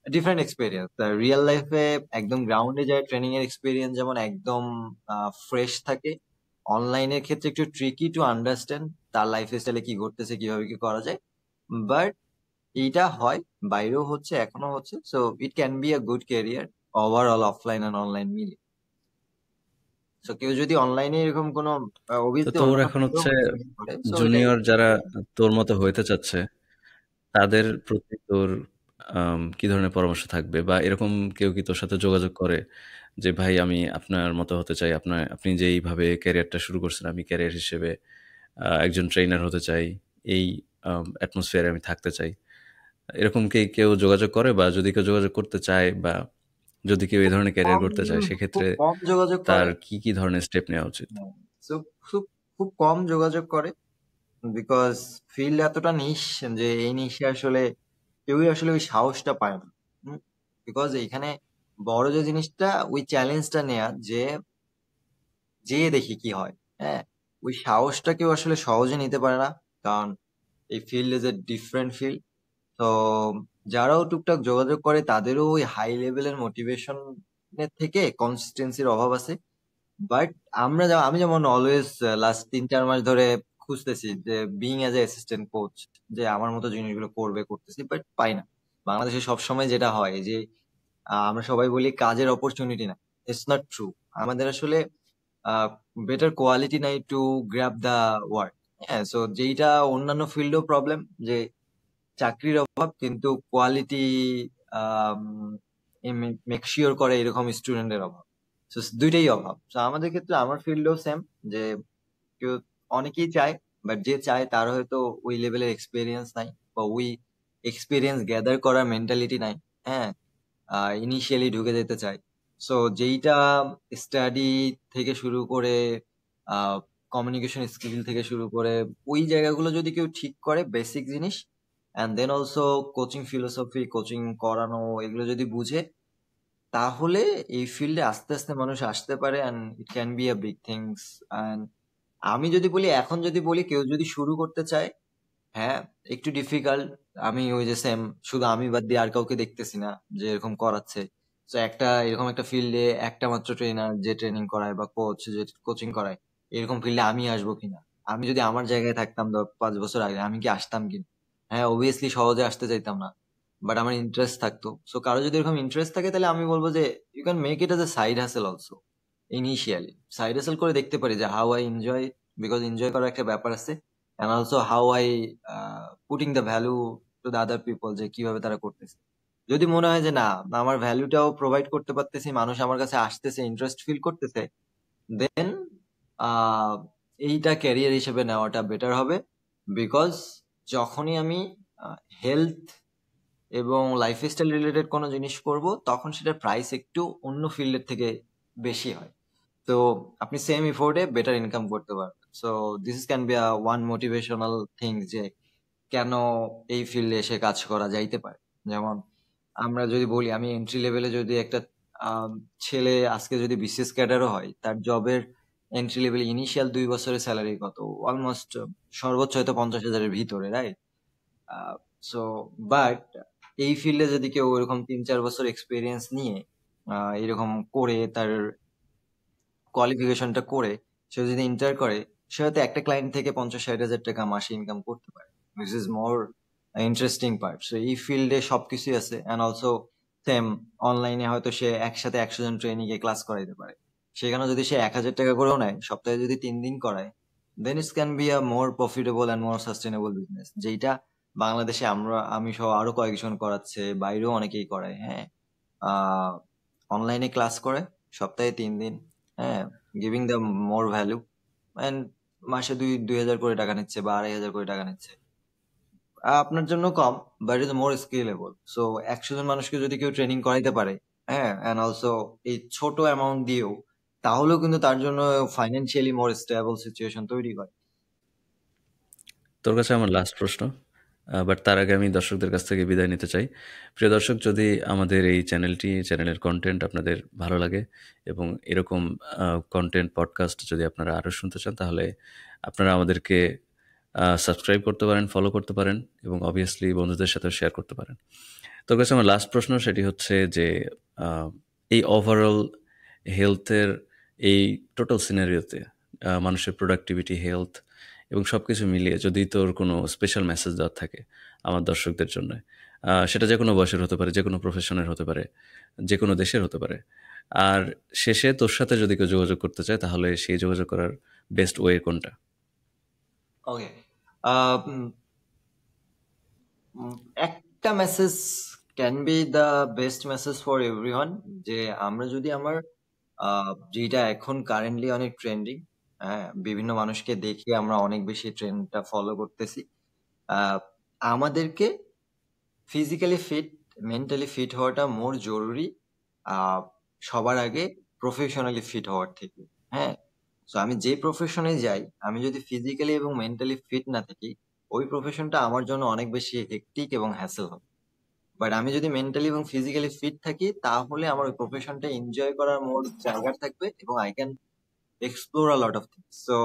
different experience. Real লাইফে একদম গ্রাউন্ডে যায় ট্রেনিং এর এক্সপিরিয়েন্স যেমন একদম ফ্রেশ থাকে, অনলাইনের ক্ষেত্রে একটু ট্রিকি টু আন্ডারস্ট্যান্ড তার লাইফ স্টাইলে কি ঘটতেছে, কিভাবে কি করা যায়। বাট এইটা হয়, বাইরেও হচ্ছে, এখনো হচ্ছে। So it can be a good career overall offline and online মিলে। সো কেউ যদি অনলাইনে এরকম কোনো তো অবভিয়াসলি তোর অন্যান্য এখন field-এও হচ্ছে training করে, সো এটাই। জুনিয়র যারা তোর মতো হইতে চাচ্ছে তাদের প্রতি তোর কি ধরনের পরামর্শ থাকবে, বা এরকম কেউ কি তোর সাথে যোগাযোগ করে যে ভাই আমি আপনার মতো হতে চাই, আপনি যেইভাবে ক্যারিয়ারটা শুরু করছেন আমি ক্যারিয়ার হিসেবে একজন ট্রেনার হতে চাই, এই অ্যাটমসফিয়ারে আমি থাকতে চাই, এরকম কি কেউ যোগাযোগ করে? বা যদি কেউ যোগাযোগ করতে চায়, বা যদি কেউ এই খুব ধরনের ক্যারিয়ার কম করতে চায়, খুব সেক্ষেত্রে কম যোগাযোগ তার করে। কি কি ধরনের স্টেপ নেওয়া উচিত? So, খুব খুব কম যোগাযোগ করে, বিকজ ফিল্ড এতটা নিশ যে এই নিশে আসলে কেউই আসলে ওই সাহসটা পায় না। বিকজ এইখানে বড় যে জিনিসটা ওই চ্যালেঞ্জটা নেয়া, যে যেয়ে দেখি কি হয়, হ্যাঁ, ওই সাহসটা কেউ আসলে সহজে নিতে পারে না, কারণ এই field is a different field. তো যারাও টুকটাক যোগাযোগ করে তাদেরও ওই হাই লেভেলের মোটিভেশনের থেকে কনসিস্টেন্সির অভাব আছে। বাট আমি যেমন অলওয়েজ লাস্ট 3-4 মাস ধরে খুঁজতেছি যে being as a assistant coach, যে আমার মতো জিনিসগুলো করতেছি, বাট পাই না। বাংলাদেশে সবসময় যেটা হয় যে আমরা সবাই বলি কাজের অপরচুনিটি না, ইটস নট ট্রু। আমাদের আসলে বেটার কোয়ালিটি নাই টু গ্র্যাব দ্য ওয়ার্ক। হ্যাঁ, সো যেইটা অন্যান্য ফিল্ডেও প্রবলেম, যে চাকরির অভাব কিন্তু কোয়ালিটি মেক শিওর করে এরকম স্টুডেন্টের অভাব। So, দুইটাই অভাব। তো আমাদের ক্ষেত্রে আমার ফিল্ডেও সেম, যে কেউ অনেকেই চায়, বাট যে চায় তার হয়তো ওই লেভেলের এক্সপিরিয়েন্স নাই, বা ওই এক্সপিরিয়েন্স গ্যাদার করার মেন্টালিটি নাই। হ্যাঁ, ইনিশিয়ালি ঢুকে যেতে চায়। সো যেইটা স্টাডি থেকে শুরু করে কমিউনিকেশন স্কিল থেকে শুরু করে ওই জায়গাগুলো যদি কেউ ঠিক করে, বেসিক জিনিস, and then also coaching philosophy, coaching করানো, এগুলো যদি বুঝে, তাহলে এই ফিল্ডে আস্তে আস্তে মানুষ আসতে পারে and it can be a big things. And আমি যদি বলি, এখন যদি বলি কেউ যদি শুরু করতে চায়, হ্যাঁ, একটু ডিফিকাল্ট। আমি ওই যে সেম, শুধু আমি বাদ দিয়ে আর কাউকে দেখতেছি না যে এরকম করাচ্ছে। তো এরকম একটা ফিল্ডে একটা মাত্র ট্রেনার যে ট্রেনিং করায় বা কোচ যে কোচিং করায়, এরকম ফিল্ডে আমি আসবো কিনা? আমি যদি আমার জায়গায় থাকতাম 5 বছর আগে, আমি কি আসতাম কিনা? হ্যাঁ, অবভিয়াসলি সহজে আসতে চাইতাম না, বাট আমার ইন্টারেস্ট থাকতো। সো কারো যদি এরকম ইন্টারেস্ট থাকে তাহলে আমি বলবো যে you can make it as a side hustle also. Initially side hustle করে দেখতে পারি যে how I enjoy, because enjoy করার একটা ব্যাপার আছে, and also how I putting the value to the other people, যে কিভাবে তারা করতেছে। যদি মনে হয় যে না, আমার ভ্যালুটাও প্রোভাইড করতে পারতেছি, মানুষ আমার কাছে আসতেছে, ইন্টারেস্ট ফিল করতেছে, দেন এইটা ক্যারিয়ার হিসেবে নেওয়াটা বেটার হবে। বিকজ যখনই আমি হেলথ এবং লাইফস্টাইল রিলেটেড কোনো জিনিস করব, তখন সেটার প্রাইস একটু অন্য ফিল্ডের থেকে বেশি হয়। তো আপনি সেম ইফোর্টে বেটার ইনকাম করতে পারবেন। So this can be one motivational thing, যে কেন এই ফিল্ডে এসে কাজ করা যাইতে পারে। যেমন আমরা যদি বলি, আমি এন্ট্রি লেভেলে যদি একটা ছেলে আজকে যদি বিসিএস ক্যাডারও হয়, তার জবের এন্ট্রি লেভেল ইনিশিয়াল 2 বছরের স্যালারি কত? অলমোস্ট সর্বোচ্চ হয়তো 50,000-এর ভিতরে, রাইট? সো বাট এই ফিল্ডে যদি কেউ এরকম 3-4 বছর এক্সপিরিয়েন্স নিয়ে এরকম করে তার কোয়ালিফিকেশনটা করে সে যদি ইন্টার করে, সে হয়তো একটা ক্লায়েন্ট থেকে 50-60 হাজার টাকা মাসে ইনকাম করতে পারে। This is more interesting part. So এই ফিল্ডে সবকিছুই আছে। অ্যান্ড অলসো সেম অনলাইনে হয়তো সে একসাথে 100 জন ট্রেনিংয়ে ক্লাস করাইতে পারে। সেখানে যদি সে 1,000 টাকা করেও নেয়, সপ্তাহে যদি 3 দিন করায়, then it's can be a more profitable and more sustainable business, যেটা বাংলাদেশে আমি সহ আরো কয়েকজন করাচ্ছে, বাইরেও অনেকেই করায়। হ্যাঁ, অনলাইনে ক্লাস করে সপ্তাহে 3 দিন, হ্যাঁ, giving the more value, and মাসে 2,000 করে টাকা নিচ্ছে বা 2,500 করে টাকা নিচ্ছে। আপনার জন্য কম, but is more scalable. So 100 জন মানুষকে যদি কেউ ট্রেনিং করাইতে পারে, হ্যাঁ, অ্যান্ড অলসো এই ছোট অ্যামাউন্ট দিয়েও, তাহলেও কিন্তু তার জন্য ফাইন্যান্সিয়ালি মোর স্টেবল সিচুয়েশন তৈরি করে। তোর কাছে আমার লাস্ট প্রশ্ন, বাট তার আগে আমি দর্শকদের কাছ থেকে বিদায় নিতে চাই। প্রিয় দর্শক, যদি আমাদের এই চ্যানেলের কন্টেন্ট আপনাদের ভালো লাগে এবং এরকম কন্টেন্ট পডকাস্ট যদি আপনারা আরও শুনতে চান, তাহলে আপনারা আমাদেরকে সাবস্ক্রাইব করতে পারেন, ফলো করতে পারেন এবং অবভিয়াসলি বন্ধুদের সাথেও শেয়ার করতে পারেন। তোর কাছে আমার লাস্ট প্রশ্ন সেটি হচ্ছে যে এই ওভারঅল হেলথের এই টোটাল সিনারিওতে মানুষের প্রোডাক্টিভিটি, হেলথ এবং সব কিছু মিলিয়ে যদি তোর কোনো স্পেশাল মেসেজ দেওয়ার থাকে আমার দর্শকদের জন্য, সেটা যে কোনো বয়সের হতে পারে, যে কোনো প্রফেশনের হতে পারে, যে কোনো দেশের হতে পারে, আর শেষে তোর সাথে যদি কেউ যোগাযোগ করতে চায় তাহলে সেই যোগাযোগ করার বেস্ট ওয়ে কোনটা? ওকে, একটা message can be the best message for everyone, যে আমরা যদি আমার যেটা এখন কারেন্টলি অনেক ট্রেন্ডিং, হ্যাঁ, বিভিন্ন মানুষকে দেখে আমরা অনেক বেশি ট্রেন্ডটা ফলো করতেছি। আমাদেরকে ফিজিক্যালি ফিট, মেন্টালি ফিট হওয়াটা মোর জরুরি সবার আগে প্রফেশনালি ফিট হওয়ার থেকে। হ্যাঁ, তো আমি যে প্রফেশনে যাই, আমি যদি ফিজিক্যালি এবং মেন্টালি ফিট না থাকি, ওই প্রফেশনটা আমার জন্য অনেক বেশি হেক্টিক এবং হ্যাসেল হবে। বাট আমি যদি মেন্টালি এবং ফিজিক্যালি ফিট থাকি, তাহলে আমার ওই প্রফেশনটা এনজয় করার মোর জায়গা থাকবে এবং I can explore a lot of things. So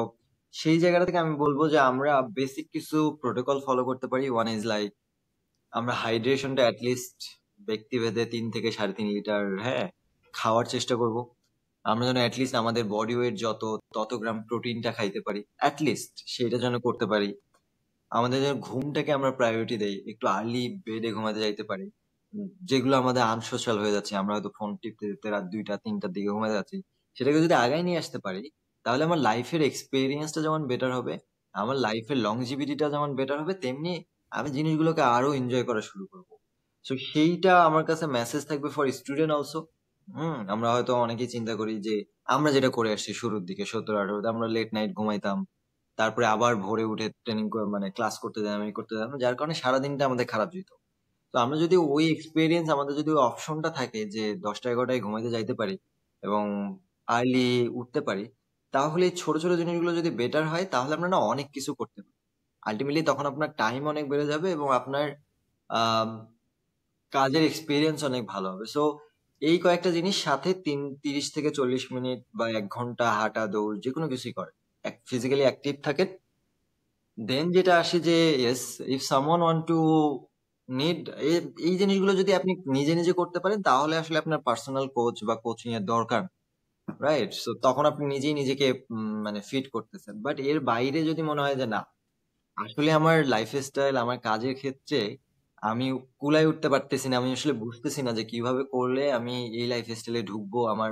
সেই জায়গাটা থেকে আমি বলবো যে আমরা বেসিক কিছু প্রোটোকল ফলো করতে পারি। ওয়ান ইজ লাইক, আমরা হাইড্রেশনটা অ্যাটলিস্ট ব্যক্তিভেদে 3 থেকে 3.5 লিটার, হ্যাঁ, খাওয়ার চেষ্টা করব। আমরা যেন অ্যাটলিস্ট আমাদের বডি ওয়েট তত গ্রাম প্রোটিনটা খাইতে পারি, অ্যাটলিস্ট সেটা যেন করতে পারি। আমাদের যেন ঘুমটাকে আমরা প্রায়োরিটি দেই, একটু আর্লি বেডে ঘুমাতে যাইতে পারি। যেগুলো আমাদের আনসোশ্যাল হয়ে যাচ্ছে, আমরা হয়তো ফোন টিপতে টিপতে রাত 2টা 3টার দিকে ঘুমাতে যাচ্ছি, সেটাকে যদি আগায় নিয়ে আসতে পারি, তাহলে আমার লাইফের এক্সপিরিয়েন্সটা যেমন বেটার হবে, আমার লাইফের লংজিভিটিটা যেমন বেটার হবে, তেমনি আমি জিনিসগুলোকে আরো এনজয় করা শুরু করবো। সো সেইটা আমার কাছে মেসেজ থাকবে ফর স্টুডেন্ট অলসো। আমরা হয়তো অনেকেই চিন্তা করি যে আমরা যেটা করে আসছি শুরুর দিকে 17-18, আমরা লেট নাইট ঘুমাইতাম, তারপরে আবার ভোরে উঠে ট্রেনিং মানে ক্লাস করতে যাই, আমি করতে যাই, যার কারণে সারাদিনটা আমাদের খারাপ যেত। তো আমরা যদি ওই এক্সপিরিয়েন্স, আমাদের যদি ওই অপশনটা থাকে যে 10টা 11টায় ঘুমাইতে যাইতে পারি এবং আর্লি উঠতে পারি, তাহলে এই ছোট ছোট জিনিসগুলো যদি বেটার হয়, তাহলে আমরা না অনেক কিছু করতে পারি। আলটিমেটলি তখন আপনার টাইম অনেক বেড়ে যাবে এবং আপনার আহ কাজের এক্সপিরিয়েন্স অনেক ভালো হবে। সো এই কয়েকটা জিনিস সাথে 30 থেকে 40 মিনিট বা 1 ঘন্টা হাঁটা, দৌড়, যে কোনো কিছুই করে, ফিজিক্যালি অ্যাক্টিভ থাকেন। দেন যেটা আসে যে yes, if someone want to need, এই জিনিসগুলো যদি আপনি নিজে নিজে করতে পারেন, তাহলে আসলে আপনার পার্সোনাল কোচ বা কোচিং এর দরকার, রাইট? সো তখন আপনি নিজেই নিজেকে মানে ফিট করতেছেন। বাট এর বাইরে যদি মনে হয় যে না, আসলে আমার লাইফস্টাইল, আমার কাজের ক্ষেত্রে আমি কুলায় উঠতে পারতেছি না, আমি আসলে বুঝতেছি না যে কিভাবে করলে আমি এই লাইফস্টাইলে ঢুকবো, আমার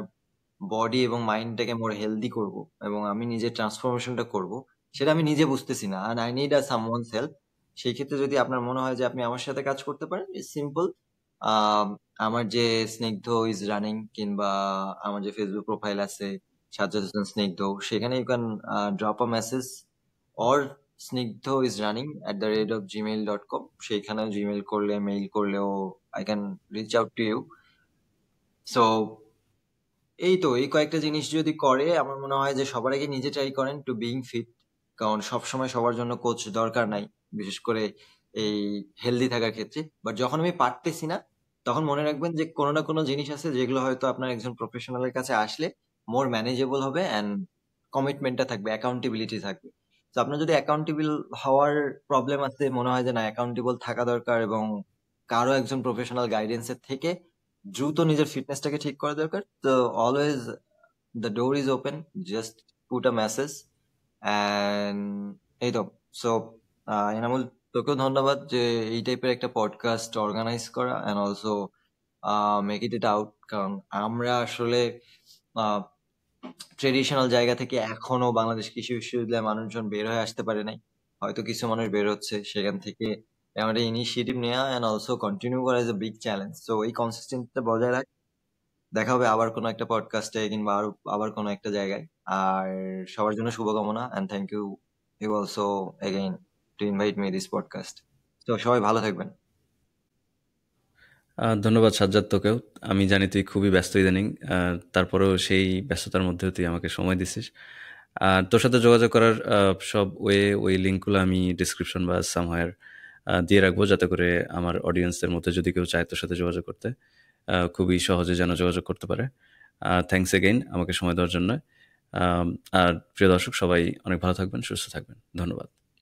বডি এবং মাইন্ডটাকে মোর হেলদি করব এবং আমি নিজের ট্রান্সফরমেশনটা করব, সেটা আমি নিজে বুঝতেছি না, আর I need a someone's help. সেই ক্ষেত্রে যদি আপনার মনে হয় যে আপনি আমার সাথে কাজ করতে পারেন, ইটস সিম্পল। আমার যে স্নিগ্ধ ইজ রানিং, কিংবা আমার যে ফেসবুক প্রোফাইল আছে সাজ্জাদ হোসেন স্নিগ্ধ, সেখানে you can drop a message or Snigdho is running @gmail.com, সেইখানেও জিমেল করলে, মেইল করলেও I can reach out to you. So এই তো এই কয়েকটা জিনিস যদি করে, আমার মনে হয় যে সবার আগে নিজে ট্রাই করেন টু বিং ফিট, কারণ সবসময় সবার জন্য কোচ দরকার নাই, বিশেষ করে এই হেলদি থাকার ক্ষেত্রে। বাট যখন আমি পারতেছি না, তখন মনে রাখবেন যে কোনো না কোনো জিনিস আছে যেগুলো হয়তো আপনার একজন প্রফেশনালের কাছে আসলে মোর ম্যানেজেবল হবে, অ্যান্ড কমিটমেন্টটা থাকবে, অ্যাকাউন্টেবিলিটি থাকবে। তো আপনার যদি অ্যাকাউন্টেবল হওয়ার প্রবলেম আছে, মনে হয় যে না অ্যাকাউন্টেবল থাকা দরকার এবং কারো একজন প্রফেশনাল গাইডেন্সের থেকে দ্রুত নিজের ফিটনেসটাকে ঠিক করা দরকার, তো always the door is open, just put a message and এই তো। সো এনামুল, তোকেও ধন্যবাদ যে এই টাইপের একটা পডকাস্ট অর্গানাইজ করা, and also make it out, কারণ আমরা আসলে ট্রেডিশনাল জায়গা থেকে এখনো বাংলাদেশ কৃষি বিশ্ববিদ্যালয়ের মানুষজন বের হয়ে আসতে পারে নাই। হয়তো কিছু মানুষ বের হচ্ছে, সেখান থেকে আমাদের ইনিশিয়েটিভ নেওয়া অ্যান্ড অলসো কন্টিনিউ করা ইজ এ বিগ চ্যালেঞ্জ। তো এই কনসিস্টেন্সিটা বজায় রাখ। দেখা হবে আবার কোনো একটা পডকাস্টে কিংবা আবার কোনো একটা জায়গায়। আর সবার জন্য শুভকামনা, and thank you you also again to invite me this podcast. তো সবাই ভালো থাকবেন। ধন্যবাদ সাজ্জাদ, তোকেও। আমি জানি তুই খুবই ব্যস্ত ইদানিং, তারপরেও সেই ব্যস্ততার মধ্যেও তুই আমাকে সময় দিছিস। আর তোর সাথে যোগাযোগ করার সব ওই লিঙ্কগুলো আমি ডিসক্রিপশন বা সামহায়ার দিয়ে রাখবো, যাতে করে আমার অডিয়েন্সদের মধ্যে যদি কেউ চায় তোর সাথে যোগাযোগ করতে, খুবই সহজে যেন যোগাযোগ করতে পারে। থ্যাংকস এগেইন আমাকে সময় দেওয়ার জন্য। আম, আর প্রিয় দর্শক সবাই অনেক ভালো থাকবেন, সুস্থ থাকবেন। ধন্যবাদ।